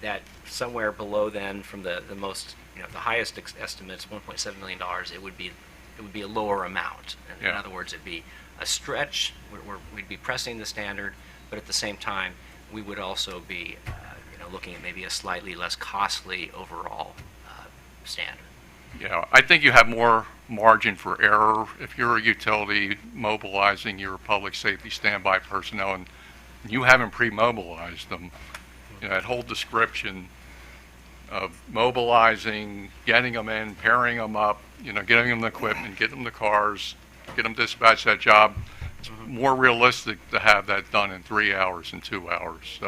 that somewhere below then from the most, the highest estimates, $1.7 million, it would be a lower amount. In other words, it'd be a stretch where we'd be pressing the standard, but at the same time, we would also be, looking at maybe a slightly less costly overall standard. Yeah, I think you have more margin for error if you're a utility mobilizing your public safety standby personnel and you haven't pre-mobilized them. That whole description of mobilizing, getting them in, pairing them up, getting them the equipment, getting them the cars, get them dispatched that job. It's more realistic to have that done in 3 hours and 2 hours.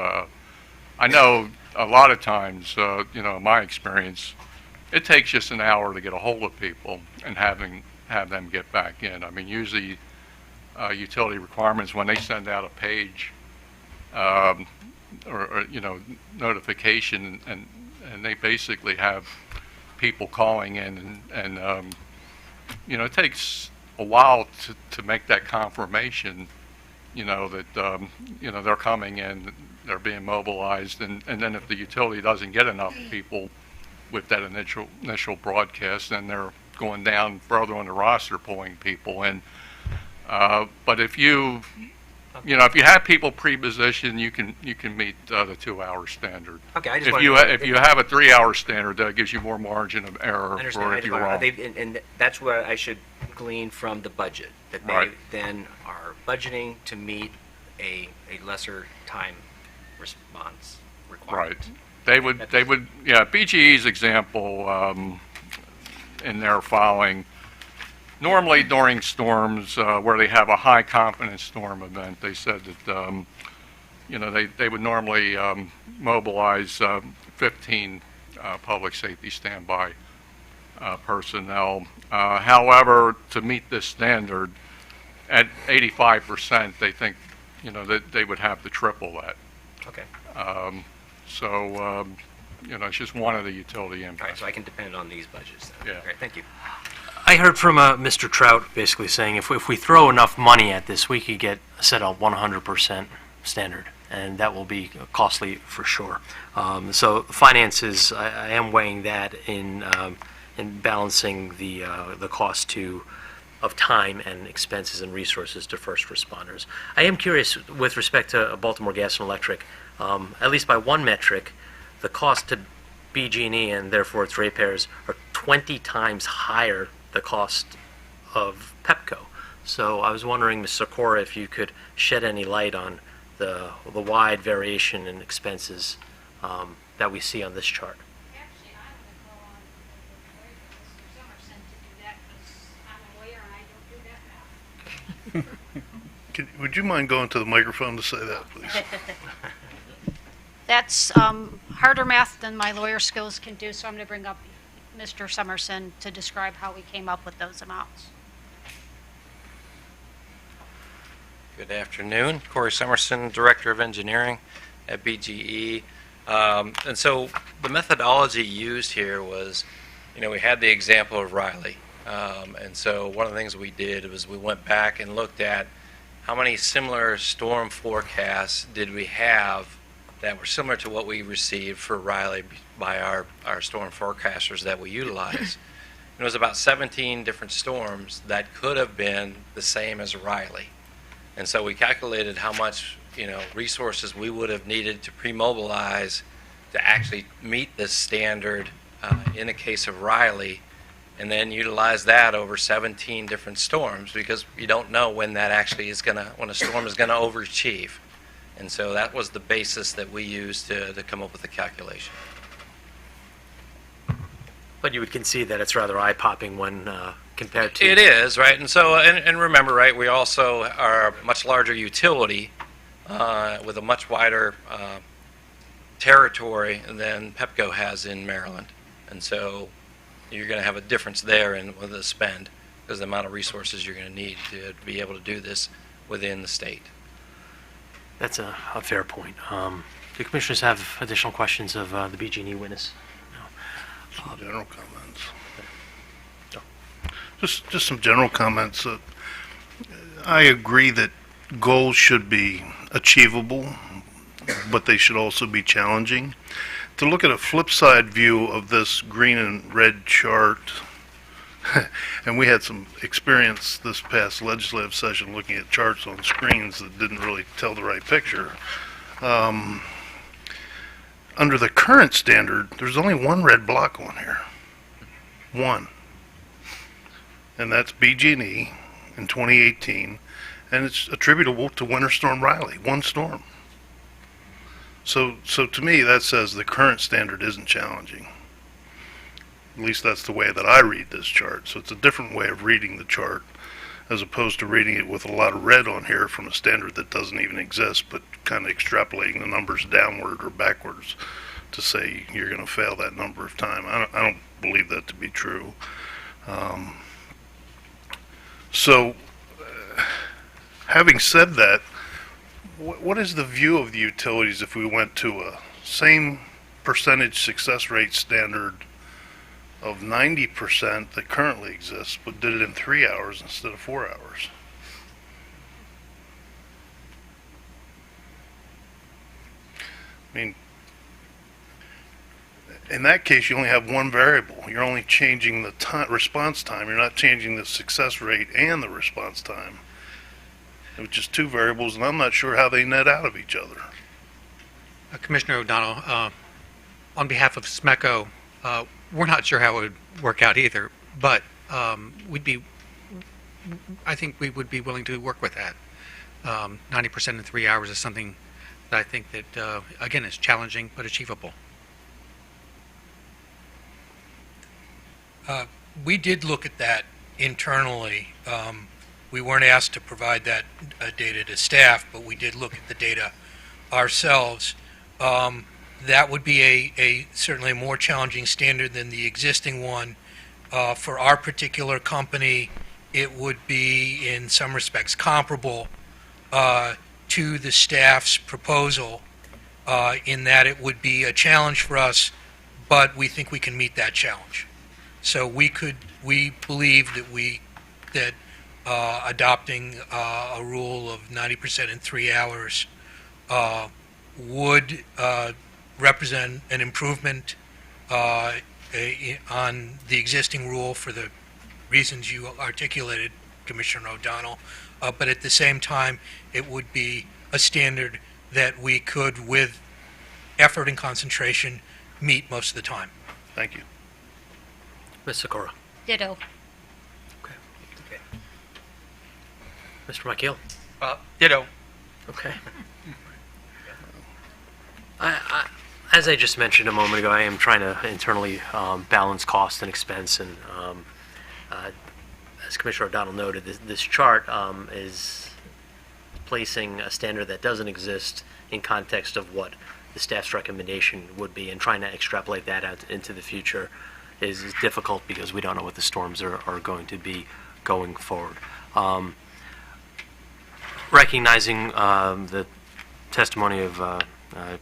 I know a lot of times, in my experience, it takes just an hour to get a hold of people and have them get back in. I mean, usually utility requirements, when they send out a page or notification, and they basically have people calling in, and it takes a while to make that confirmation, that they're coming in, they're being mobilized, and then if the utility doesn't get enough people with that initial broadcast, then they're going down further on the roster, pulling people in. But if you have people pre-positioned, you can meet the 2-hour standard. Okay, I just If you have a 3-hour standard, that gives you more margin of error I for if you're wrong. and that's where I should glean from the budget, that they Right. then are budgeting to meet a lesser time response requirement. Right. They would, BGE's example in their filing, normally during storms where they have a high confidence storm event, they said that, they would normally mobilize 15 public safety standby personnel. However, to meet this standard, at 85%, they think, that they would have to triple that. Okay. So, it's just one of the utility All right, impacts. so I can depend on these budgets then. Yeah. Great, thank you. I heard from Mr. Trout basically saying if we throw enough money at this, we could get set a 100% standard, and that will be costly for sure. So finances, I am weighing that in balancing the cost of time and expenses and resources to first responders. I am curious with respect to Baltimore Gas and Electric, at least by one metric, the cost to BG&E and therefore its ratepayers are 20 times higher the cost of Pepco. So I was wondering, Ms. Sikora, if you could shed any light on the wide variation in expenses that we see on this chart. Actually, I'm going to go on with Mr. Summerson to do that because I'm a lawyer and I don't do that math. Would you mind going to the microphone to say that, please? That's harder math than my lawyer skills can do, so I'm going to bring up Mr. Summerson to describe how we came up with those amounts. Good afternoon. Corey Summerson, Director of Engineering at BGE. And so the methodology used here was, we had the example of Riley. And so one of the things we did was we went back and looked at how many similar storm forecasts did we have that were similar to what we received for Riley by our storm forecasters that we utilize. It was about 17 different storms that could have been the same as Riley. And so we calculated how much, resources we would have needed to pre-mobilize to actually meet this standard in the case of Riley, and then utilize that over 17 different storms, because you don't know when that actually is when a storm is gonna overachieve. And so that was the basis that we used to come up with the calculation. But you would concede that it's rather eye-popping when compared to... It is, right? And so, and remember, right, we also are a much larger utility with a much wider territory than Pepco has in Maryland. And so you're going to have a difference there with the spend, because the amount of resources you're going to need to be able to do this within the state. That's a fair point. Do commissioners have additional questions of the BG&E witness? Some general comments. Just some general comments. I agree that goals should be achievable, but they should also be challenging. To look at a flip side view of this green and red chart, and we had some experience this past legislative session looking at charts on screens that didn't really tell the right picture. under the current standard, there's only one red block on here. One. And that's BG&E in 2018, and it's attributable to Winter Storm Riley, one storm. So to me, that says the current standard isn't challenging. At least that's the way that I read this chart. So it's a different way of reading the chart, as opposed to reading it with a lot of red on here from a standard that doesn't even exist, but kind of extrapolating the numbers downward or backwards to say you're going to fail that number of times. I don't believe that to be true. Having said that, what is the view of the utilities if we went to a same percentage success rate standard of 90% that currently exists, but did it in 3 hours instead of 4 hours? I mean, in that case, you only have one variable. You're only changing the response time. You're not changing the success rate and the response time, which is two variables, and I'm not sure how they net out of each other. Commissioner O'Donnell, on behalf of SMECO, we're not sure how it would work out either, but I think we would be willing to work with that. 90% in 3 hours is something that I think that, again, is challenging but achievable. We did look at that internally. We weren't asked to provide that data to staff, but we did look at the data ourselves. That would be a certainly a more challenging standard than the existing one. For our particular company, it would be in some respects comparable to the staff's proposal in that it would be a challenge for us, but we think we can meet that challenge. So we believe that adopting a rule of 90% in 3 hours would represent an improvement on the existing rule for the reasons you articulated, Commissioner O'Donnell, but at the same time, it would be a standard that we could, with effort and concentration, meet most of the time. Thank you. Ms. Sikora. Ditto. Okay. Mr. McKeel. Ditto. Okay. As I just mentioned a moment ago, I am trying to internally balance cost and expense, and as Commissioner O'Donnell noted, this chart is placing a standard that doesn't exist in context of what the staff's recommendation would be, and trying to extrapolate that out into the future is difficult because we don't know what the storms are going to be going forward. Recognizing the testimony of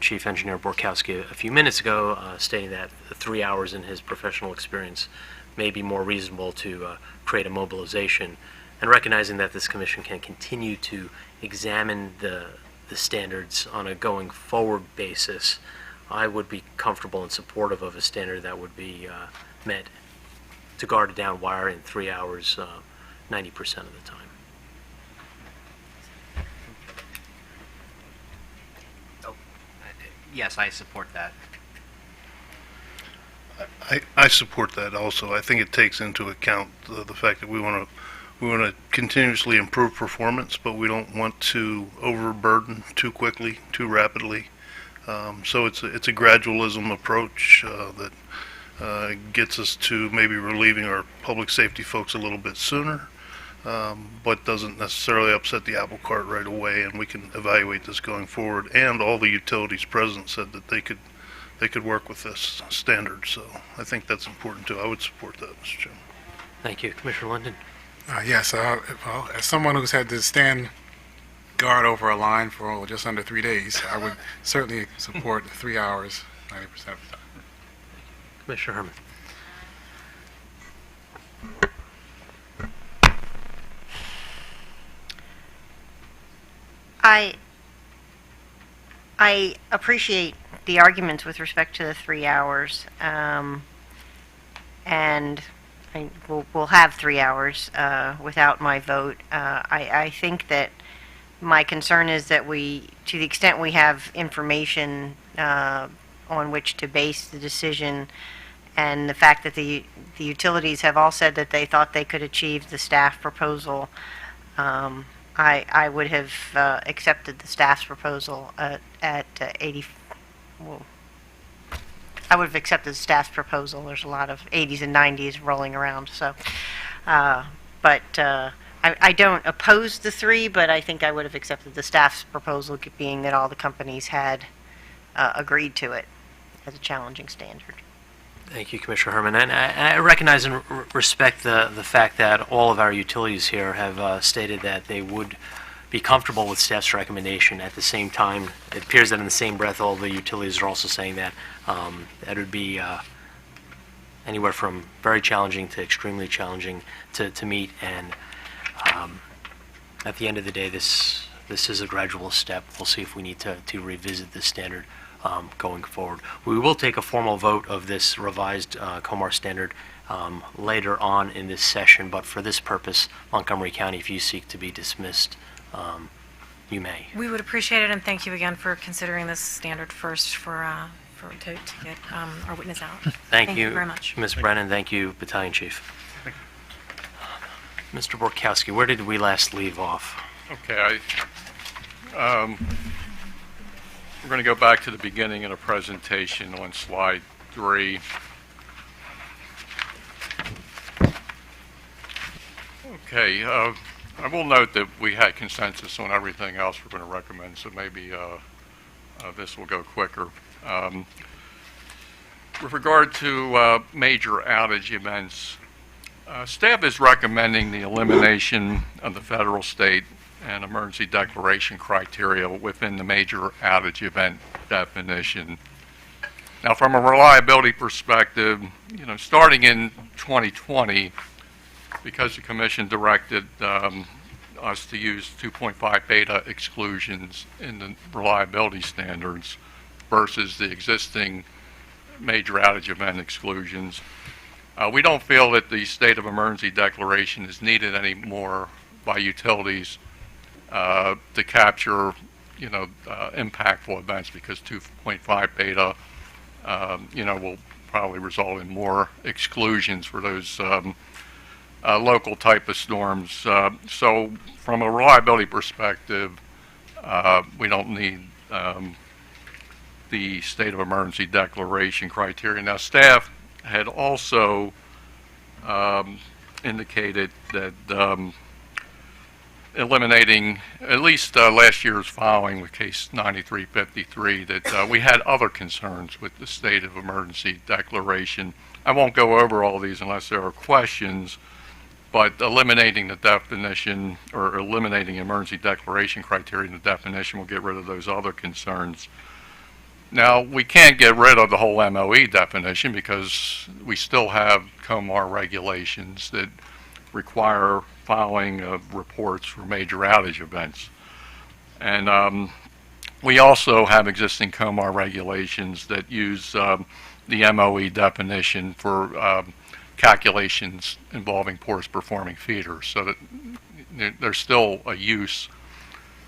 Chief Engineer Borkowski a few minutes ago, stating that 3 hours in his professional experience may be more reasonable to create a mobilization, and recognizing that this commission can continue to examine the standards on a going forward basis, I would be comfortable and supportive of a standard that would be met to guard a down wire in 3 hours 90% of the time. Yes, I support that. I support that also. I think it takes into account the fact that we want to continuously improve performance, but we don't want to overburden too quickly, too rapidly. So it's a gradualism approach that gets us to maybe relieving our public safety folks a little bit sooner, but doesn't necessarily upset the apple cart right away, and we can evaluate this going forward. And all the utilities present said that they could work with this standard, so I think that's important too. I would support that, Mr. Chairman. Thank you. Commissioner London. Yes, well, as someone who's had to stand guard over a line for just under 3 days, I would certainly support 3 hours, 90% of the time. Commissioner Herman. I appreciate the arguments with respect to the 3 hours, and we'll have 3 hours without my vote. I think that my concern is that to the extent we have information on which to base the decision, and the fact that the utilities have all said that they thought they could achieve the staff proposal, I would have accepted the staff's proposal at 80. Well, I would have accepted the staff's proposal. There's a lot of 80s and 90s rolling around, so. I don't oppose the 3, but I think I would have accepted the staff's proposal, being that all the companies had agreed to it as a challenging standard. Thank you, Commissioner Herman. And I recognize and respect the fact that all of our utilities here have stated that they would be comfortable with staff's recommendation. At the same time, it appears that in the same breath, all the utilities are also saying that that would be anywhere from very challenging to extremely challenging to meet. And at the end of the day, this is a gradual step. We'll see if we need to revisit this standard going forward. We will take a formal vote of this revised COMAR standard later on in this session, but for this purpose, Montgomery County, if you seek to be dismissed, you may. We would appreciate it, and thank you again for considering this standard first to get our witness out. Thank you very much. Ms. Brennan. Thank you, Battalion Chief. Mr. Borkowski, where did we last leave off? Okay, we're going to go back to the beginning of the presentation on slide 3. Okay, I will note that we had consensus on everything else we're going to recommend, so maybe this will go quicker. With regard to major outage events, staff is recommending the elimination of the federal, state, and emergency declaration criteria within the major outage event definition. Now, from a reliability perspective, starting in 2020, because the Commission directed us to use 2.5 beta exclusions in the reliability standards versus the existing major outage event exclusions, we don't feel that the state of emergency declaration is needed anymore by utilities to capture, impactful events, because 2.5 beta, will probably result in more exclusions for those local type of storms. So from a reliability perspective, we don't need the state of emergency declaration criteria. Now, staff had also indicated that eliminating at least last year's filing with case 9353, that we had other concerns with the state of emergency declaration. I won't go over all these unless there are questions, but eliminating the definition, or eliminating emergency declaration criteria in the definition, will get rid of those other concerns. Now, we can't get rid of the whole MOE definition because we still have COMAR regulations that require filing of reports for major outage events. And we also have existing COMAR regulations that use the MOE definition for calculations involving poorest performing feeders, so that there's still a use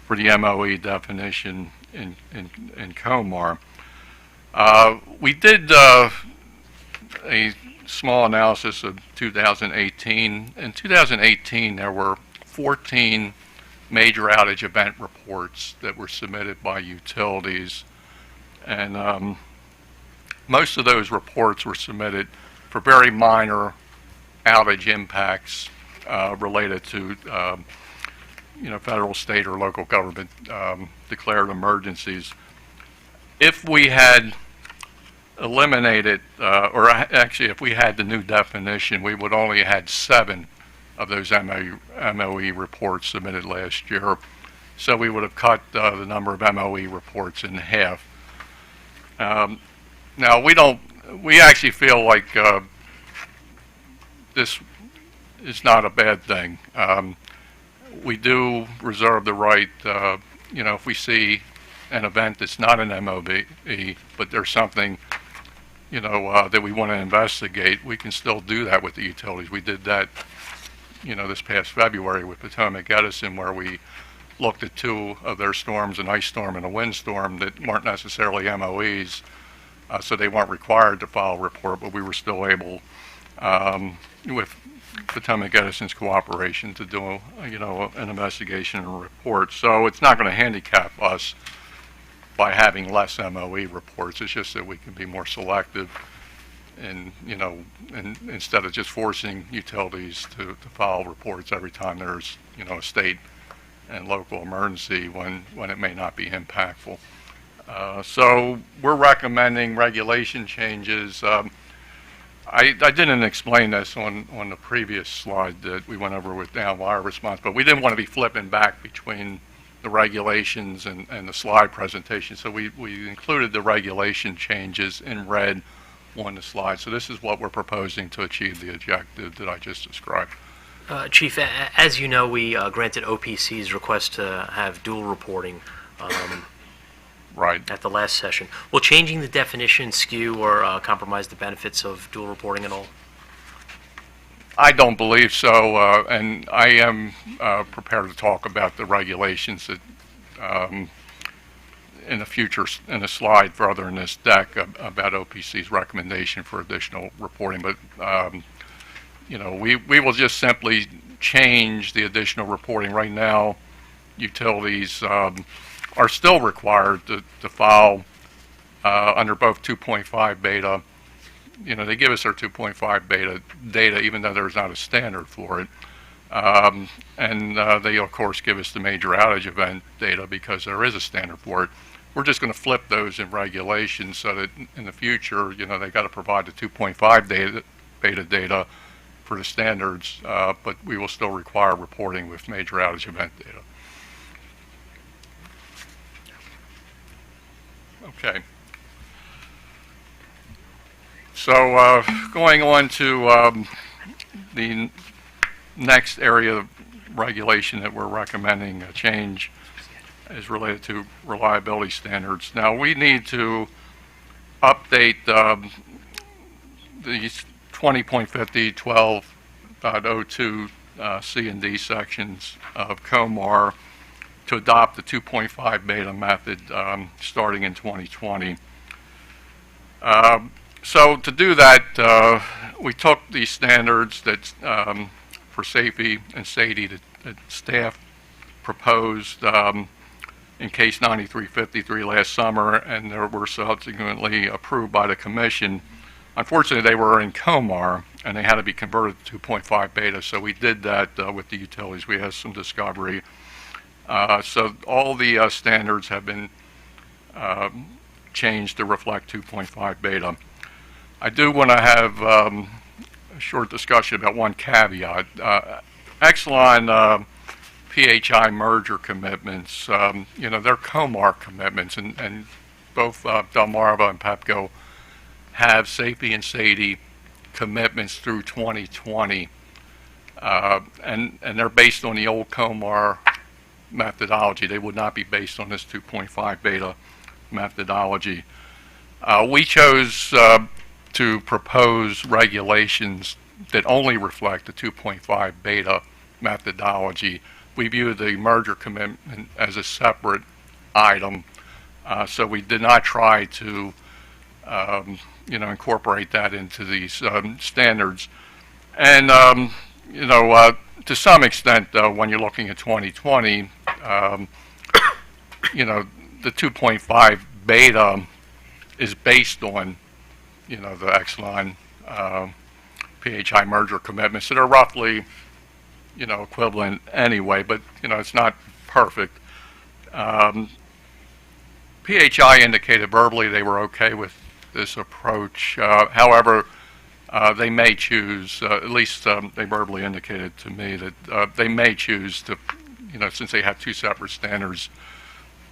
for the MOE definition in COMAR. We did a small analysis of 2018. In 2018, there were 14 major outage event reports that were submitted by utilities, and most of those reports were submitted for very minor outage impacts related to federal, state, or local government declared emergencies. If we had eliminated, or actually if we had the new definition, we would only have had 7 of those MOE reports submitted last year. So we would have cut the number of MOE reports in half. Now, we actually feel like this is not a bad thing. We do reserve the right, if we see an event that's not an MOE, but there's something, that we want to investigate, we can still do that with the utilities. We did that, this past February with Potomac Edison, where we looked at 2 of their storms, an ice storm and a windstorm, that weren't necessarily MOEs, so they weren't required to file a report, but we were still able, with Potomac Edison's cooperation, to do, an investigation and a report. So it's not going to handicap us by having less MOE reports. It's just that we can be more selective and, and instead of just forcing utilities to file reports every time there's, a state and local emergency when it may not be impactful. So we're recommending regulation changes. I didn't explain this on the previous slide that we went over with down wire response, but we didn't want to be flipping back between the regulations and the slide presentation. So we included the regulation changes in red on the slide. So this is what we're proposing to achieve the objective that I just described. Chief, as you know, we granted OPC's request to have dual reporting Right. at the last session. Will changing the definition skew or compromise the benefits of dual reporting at all? I don't believe so, and I am prepared to talk about the regulations that in the future, in a slide further in this deck about OPC's recommendation for additional reporting. But we will just simply change the additional reporting. Right now, utilities are still required to file under both 2.5 beta. They give us their 2.5 beta data, even though there's not a standard for it. And they, of course, give us the major outage event data because there is a standard for it. We're just going to flip those in regulations so that in the future, they got to provide the 2.5 beta data for the standards, but we will still require reporting with major outage event data. Okay. So going on to the next area of regulation that we're recommending a change is related to reliability standards. Now we need to update these 20.50, 12.02 C and D sections of COMAR to adopt the 2.5 beta method starting in 2020. So to do that, we took these standards that for safety and SAIDI that staff proposed in case 9353 last summer, and they were subsequently approved by the commission. Unfortunately, they were in COMAR, and they had to be converted to 2.5 beta, so we did that with the utilities. We had some discovery. So all the standards have been changed to reflect 2.5 beta. I do want to have a short discussion about one caveat. Exelon PHI merger commitments, they're COMAR commitments, and both Delmarva and PEPCO have safety and SAIDI commitments through 2020, and they're based on the old COMAR methodology. They would not be based on this 2.5 beta methodology. We chose to propose regulations that only reflect the 2.5 beta methodology. We view the merger commitment as a separate item, so we did not try to incorporate that into these standards. And to some extent, when you're looking at 2020, the 2.5 beta is based on, the Exelon PHI merger commitments that are roughly, equivalent anyway, but, it's not perfect. PHI indicated verbally they were okay with this approach. However, they may choose, at least they verbally indicated to me that they may choose to, since they have two separate standards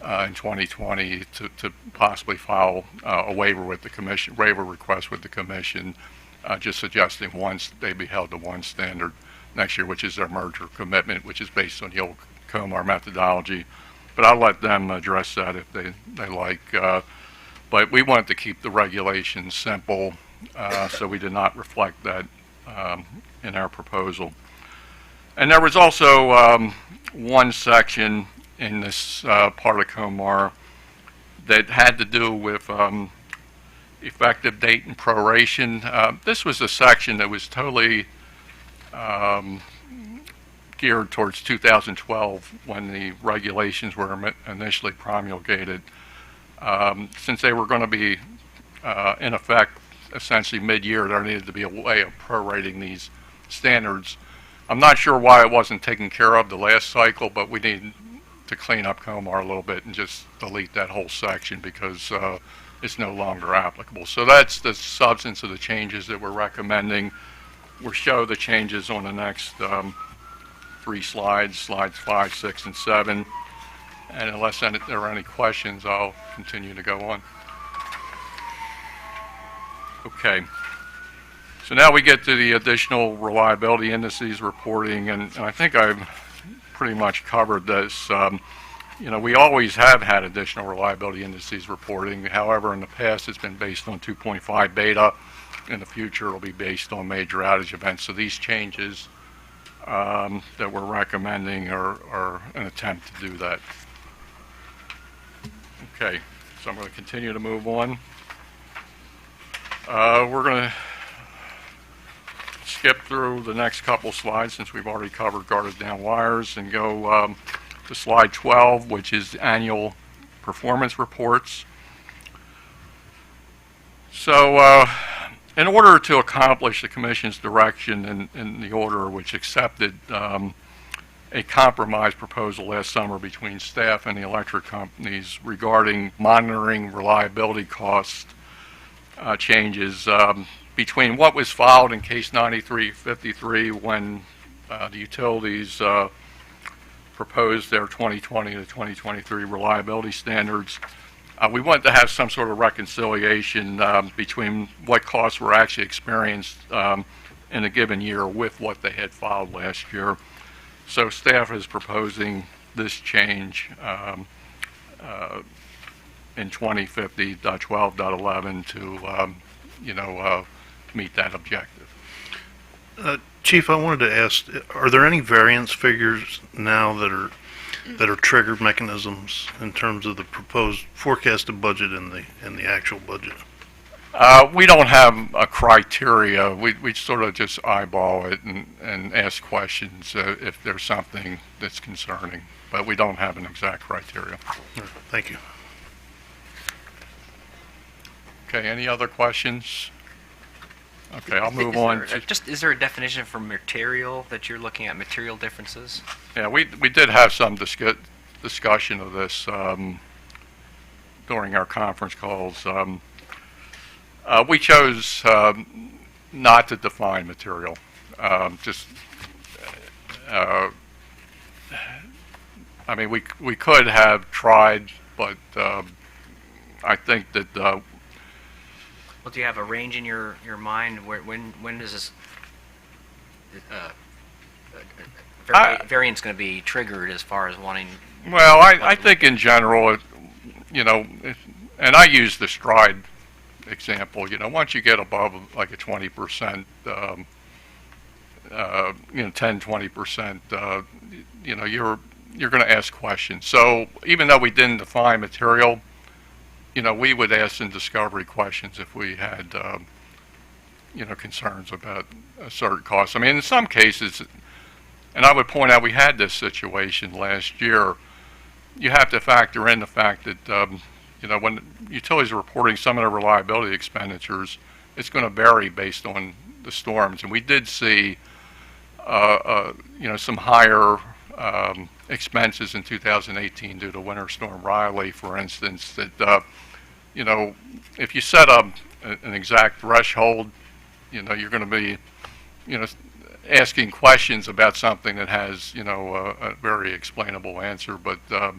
in 2020, to possibly file a waiver with the commission, waiver request with the commission, just suggesting they be held to one standard next year, which is their merger commitment, which is based on the old COMAR methodology. But I'll let them address that if they like. But we wanted to keep the regulations simple, so we did not reflect that in our proposal. And there was also one section in this part of COMAR that had to do with effective date and proration. This was a section that was totally geared towards 2012 when the regulations were initially promulgated. Since they were going to be in effect essentially mid-year, there needed to be a way of prorating these standards. I'm not sure why it wasn't taken care of the last cycle, but we need to clean up COMAR a little bit and just delete that whole section because it's no longer applicable. So that's the substance of the changes that we're recommending. We'll show the changes on the next 3 slides, slides 5, 6, and 7. And unless there are any questions, I'll continue to go on. Okay. So now we get to the additional reliability indices reporting, and I think I've pretty much covered this. We always have had additional reliability indices reporting. However, in the past, it's been based on 2.5 beta. In the future, it'll be based on major outage events. So these changes that we're recommending are an attempt to do that. Okay, so I'm going to continue to move on. We're going to skip through the next couple slides since we've already covered guarded down wires and go to slide 12, which is annual performance reports. So in order to accomplish the Commission's direction in the order which accepted a compromise proposal last summer between staff and the electric companies regarding monitoring reliability cost changes between what was filed in case 9353 when the utilities proposed their 2020 to 2023 reliability standards. We wanted to have some sort of reconciliation between what costs were actually experienced in a given year with what they had filed last year. So staff is proposing this change in 2050.12.11 to, meet that objective. Chief, I wanted to ask, are there any variance figures now that are triggered mechanisms in terms of the proposed forecasted budget and the actual budget? We don't have a criteria. We sort of just eyeball it and ask questions if there's something that's concerning, but we don't have an exact criteria. Thank you. Okay, any other questions? Okay, I'll move on. Is there a definition for material that you're looking at, material differences? Yeah, we did have some discussion of this during our conference calls. We chose not to define material. We could have tried, but I think that. Well, do you have a range in your mind? When does this variance going to be triggered as far as wanting? Well, I think in general, and I use the stride example. Once you get above like a 20%, 10, 20%, you're going to ask questions. So even though we didn't define material, we would ask in discovery questions if we had, concerns about a certain cost. In some cases, and I would point out we had this situation last year, you have to factor in the fact that, when utilities are reporting some of their reliability expenditures, it's going to vary based on the storms. And we did see, some higher expenses in 2018 due to Winter Storm Riley, for instance, that, if you set up an exact threshold, you're going to be, asking questions about something that has, a very explainable answer. But, so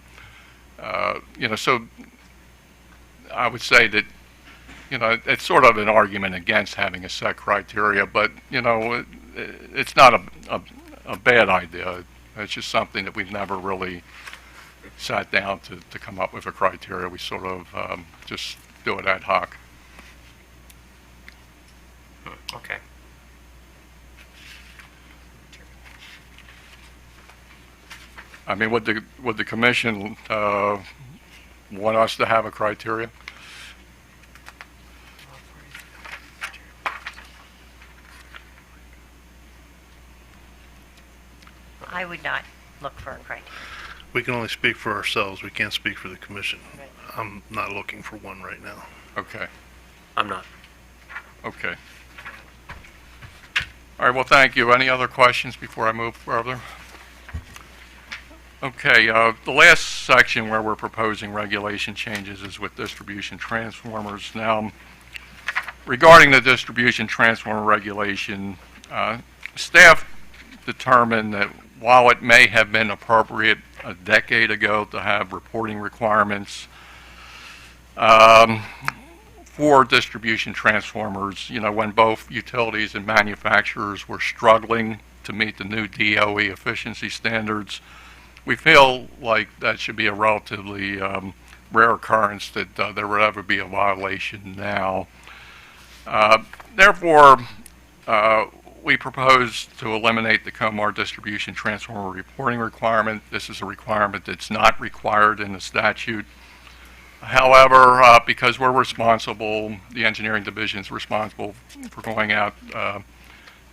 I would say that, it's sort of an argument against having a set criteria, but, it's not a bad idea. It's just something that we've never really sat down to come up with a criteria. We sort of just do it ad hoc. Okay. Would the commission want us to have a criteria? I would not look for a criteria. We can only speak for ourselves. We can't speak for the commission. Right. I'm not looking for one right now. Okay, I'm not. okay. All right, well, thank you. Any other questions before I move further? Okay, the last section where we're proposing regulation changes is with distribution transformers. Now, regarding the distribution transformer regulation, staff determined that while it may have been appropriate a decade ago to have reporting requirements for distribution transformers, when both utilities and manufacturers were struggling to meet the new DOE efficiency standards, we feel like that should be a relatively rare occurrence that there would ever be a violation now. Therefore, we propose to eliminate the COMAR distribution transformer reporting requirement. This is a requirement that's not required in the statute. However, because we're responsible, the engineering division is responsible for going out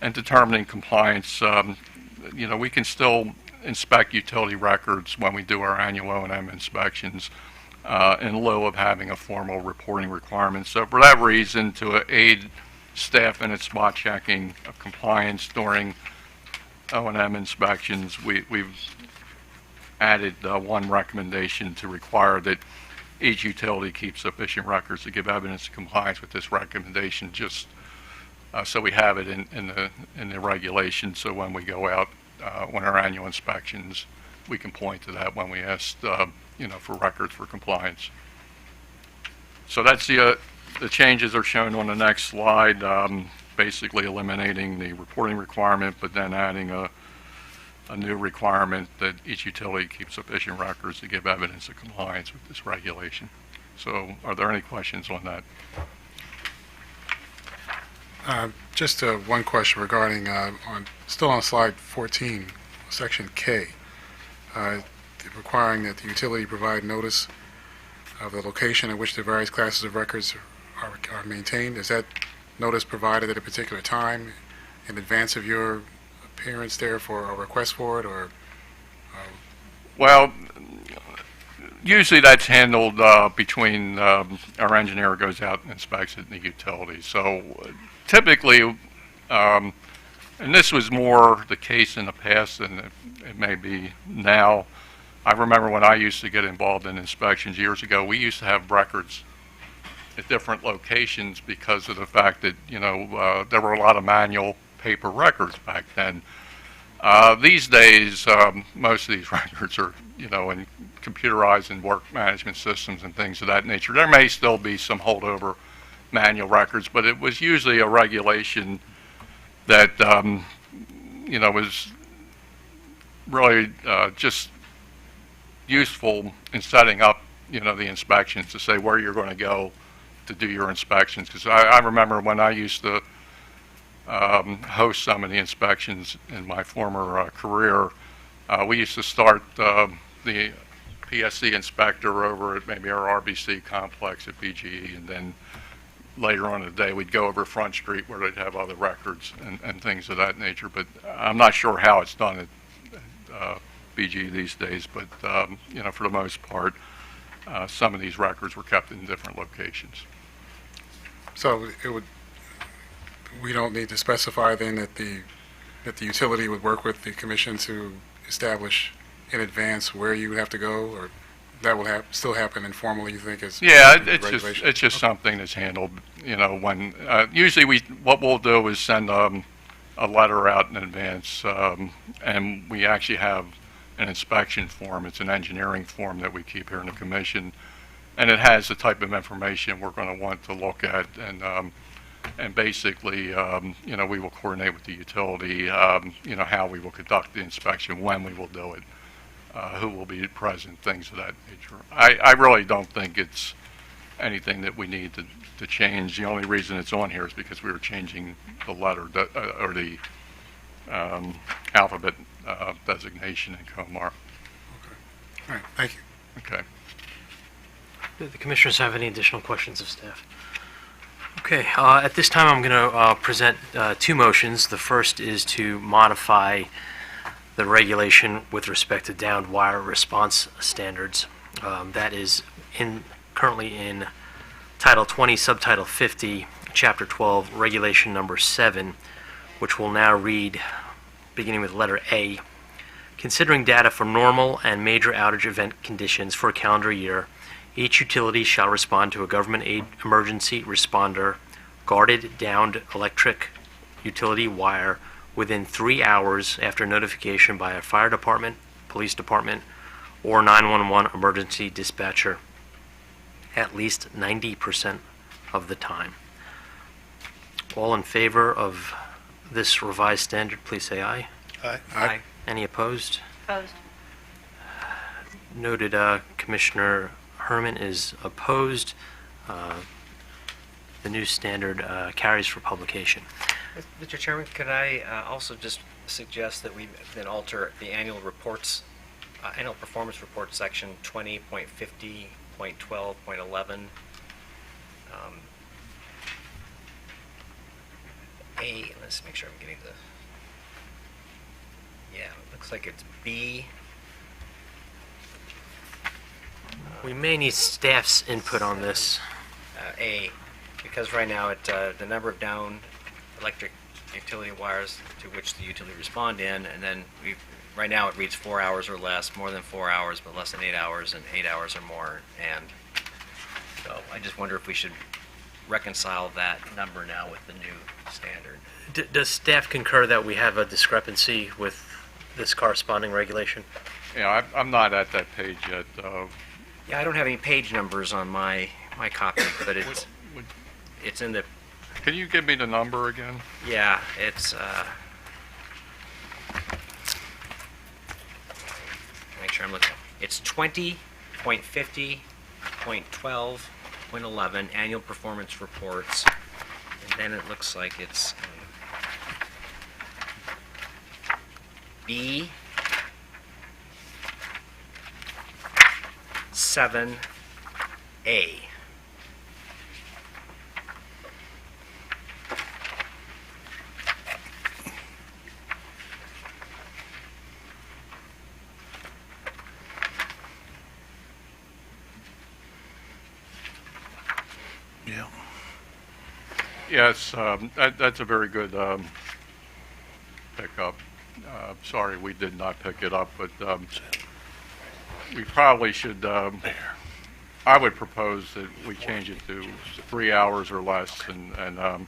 and determining compliance, we can still inspect utility records when we do our annual O&M inspections in lieu of having a formal reporting requirement. So for that reason, to aid staff in its spot checking of compliance during O&M inspections, we've added one recommendation to require that each utility keep sufficient records to give evidence of compliance with this recommendation, just so we have it in the regulation, so when we go out, when our annual inspections, we can point to that when we ask, for records for compliance. So that's the changes are shown on the next slide, basically eliminating the reporting requirement, but then adding a new requirement that each utility keeps sufficient records to give evidence of compliance with this regulation. So are there any questions on that? Just one question regarding, still on slide 14, section K, requiring that the utility provide notice of the location at which the various classes of records are maintained. Is that notice provided at a particular time in advance of your appearance there for a request for it, or? Well, usually that's handled between our engineer goes out and inspects it in the utility. So typically, and this was more the case in the past than it may be now. I remember when I used to get involved in inspections years ago, we used to have records at different locations because of the fact that, there were a lot of manual paper records back then. These days, most of these records are, in computerized and work management systems and things of that nature. There may still be some holdover manual records, but it was usually a regulation that, was really just useful in setting up, the inspections to say where you're going to go to do your inspections. Because I remember when I used to host some of the inspections in my former career, we used to start the PSC inspector over at maybe our RBC complex at BGE, and then later on in the day we'd go over Front Street where they'd have other records and things of that nature. But I'm not sure how it's done at BGE these days, but for the most part, some of these records were kept in different locations. So we don't need to specify then that the utility would work with the commission to establish in advance where you would have to go, or that will still happen informally, you think? Yeah, it's just something that's handled, when usually what we'll do is send a letter out in advance, and we actually have an inspection form. It's an engineering form that we keep here in the commission, and it has the type of information we're going to want to look at, and basically, we will coordinate with the utility, how we will conduct the inspection, when we will do it, who will be present, things of that nature. I really don't think it's anything that we need to change. The only reason it's on here is because we were changing the letter, or the alphabet designation in COMAR. Okay. All right, thank you. Okay. Do the commissioners have any additional questions of staff? Okay, at this time I'm going to present two motions. The first is to modify the regulation with respect to downed wire response standards. That is currently in Title 20, Subtitle 50, Chapter 12, Regulation Number 7, which will now read, beginning with letter A, considering data for normal and major outage event conditions for a calendar year, each utility shall respond to a government aid emergency responder guarded downed electric utility wire within 3 hours after notification by a fire department, police department, or 911 emergency dispatcher at least 90% of the time. All in favor of this revised standard, please say aye. Aye. Any opposed? Opposed. Noted, Commissioner Herman is opposed. The new standard carries for publication. Mr. Chairman, could I also just suggest that we then alter the annual reports, annual performance report section 20.50.12.11. Let's make sure I'm getting the, it looks like it's B. We may need staff's input on this. A, because right now the number of down electric utility wires to which the utility respond in, and then right now it reads 4 hours or less, more than 4 hours, but less than 8 hours, and 8 hours or more. And so I just wonder if we should reconcile that number now with the new standard. Does staff concur that we have a discrepancy with this corresponding regulation? Yeah, I'm not at that page yet. Yeah, I don't have any page numbers on my copy, but it's in the, Can you give me the number again? yeah, it's, make sure I'm looking, it's 20.50.12.11 annual performance reports, and then it looks like it's B 7A. Yeah. Yes, that's a very good pickup. Sorry, we did not pick it up, but we probably should, I would propose that we change it to 3 hours or less, and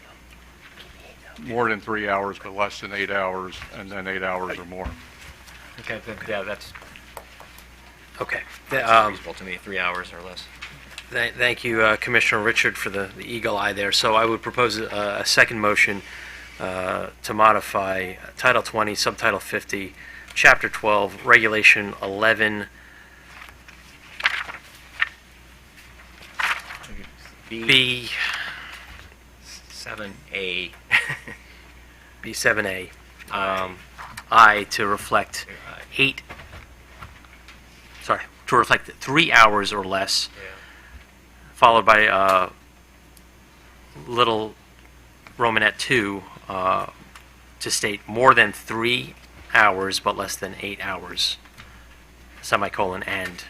more than 3 hours, but less than 8 hours, and then 8 hours or more. Okay, yeah, that's Okay. reasonable to me, 3 hours or less. Thank you, Commissioner Richard, for the eagle eye there. So I would propose a second motion to modify Title 20, Subtitle 50, Chapter 12, Regulation 11, B 7A. B7A, I to reflect 3 hours or less, followed by little Romanet 2 to state more than 3 hours but less than 8 hours, semicolon, and.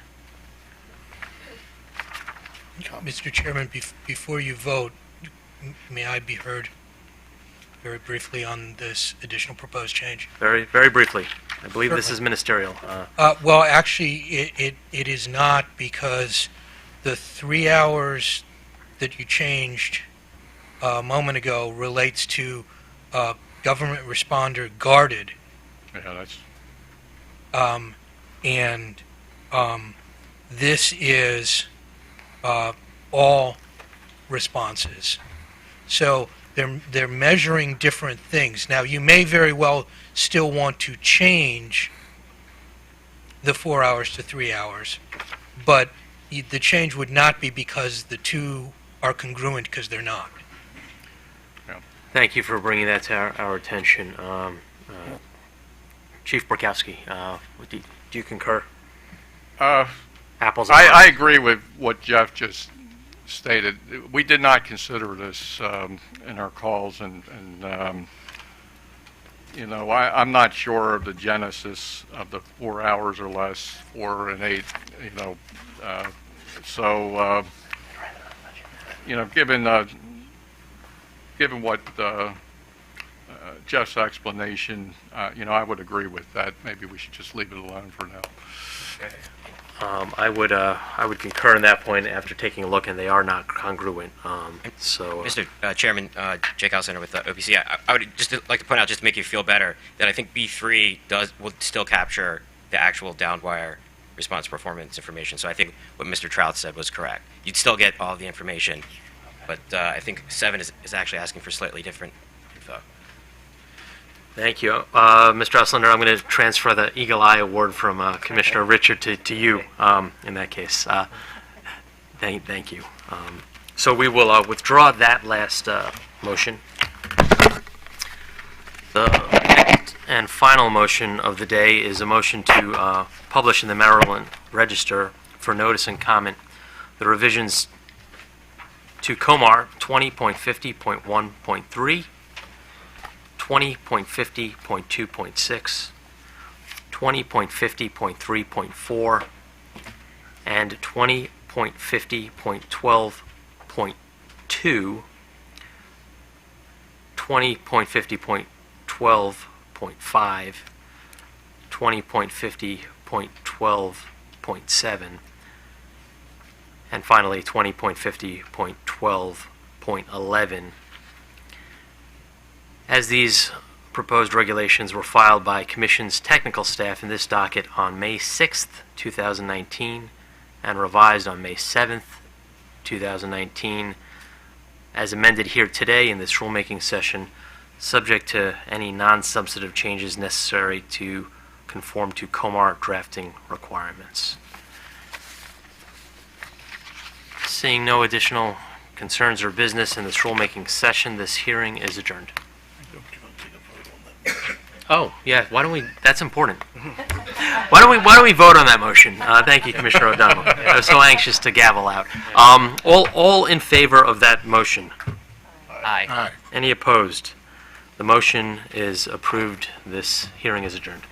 Mr. Chairman, before you vote, may I be heard very briefly on this additional proposed change? Very, very briefly. I believe this is ministerial. Well, actually, it is not, because the 3 hours that you changed a moment ago relates to government responder guarded. Yeah, that's, And this is all responses. So they're measuring different things. Now, you may very well still want to change the 4 hours to 3 hours, but the change would not be because the two are congruent, because they're not. Thank you for bringing that to our attention. Chief Borkowski, do you concur? Apples and I oranges. agree with what Jeff just stated. We did not consider this in our calls, and I'm not sure of the genesis of the 4 hours or less, 4 and 8, given what Jeff's explanation, I would agree with that. Maybe we should just leave it alone for now. I would concur in that point after taking a look, and they are not congruent. Mr. Chairman, Jake Alcenter with OPC. I would just like to point out, just to make you feel better, that I think B3 will still capture the actual downwire response performance information. So I think what Mr. Trout said was correct. You'd still get all the information, but I think 7 is actually asking for slightly different info. Thank you. Mr. Auslander, I'm going to transfer the Eagle Eye Award from Commissioner Richard to you in that case. Thank you. So we will withdraw that last motion. The next and final motion of the day is a motion to publish in the Maryland Register for notice and comment the revisions to COMAR 20.50.1.3, 20.50.2.6, 20.50.3.4, and 20.50.12.2, 20.50.12.5, 20.50.12.7, and finally 20.50.12.11. As these proposed regulations were filed by Commission's technical staff in this docket on May 6th, 2019, and revised on May 7th, 2019, as amended here today in this rulemaking session, subject to any non-substantive changes necessary to conform to COMAR drafting requirements. Seeing no additional concerns or business in this rulemaking session, this hearing is adjourned. Oh, yeah, why don't we, that's important. Why don't we vote on that motion? Thank you, Commissioner O'Donnell. I was so anxious to gavel out. All in favor of that motion? Aye. Any opposed? The motion is approved. This hearing is adjourned.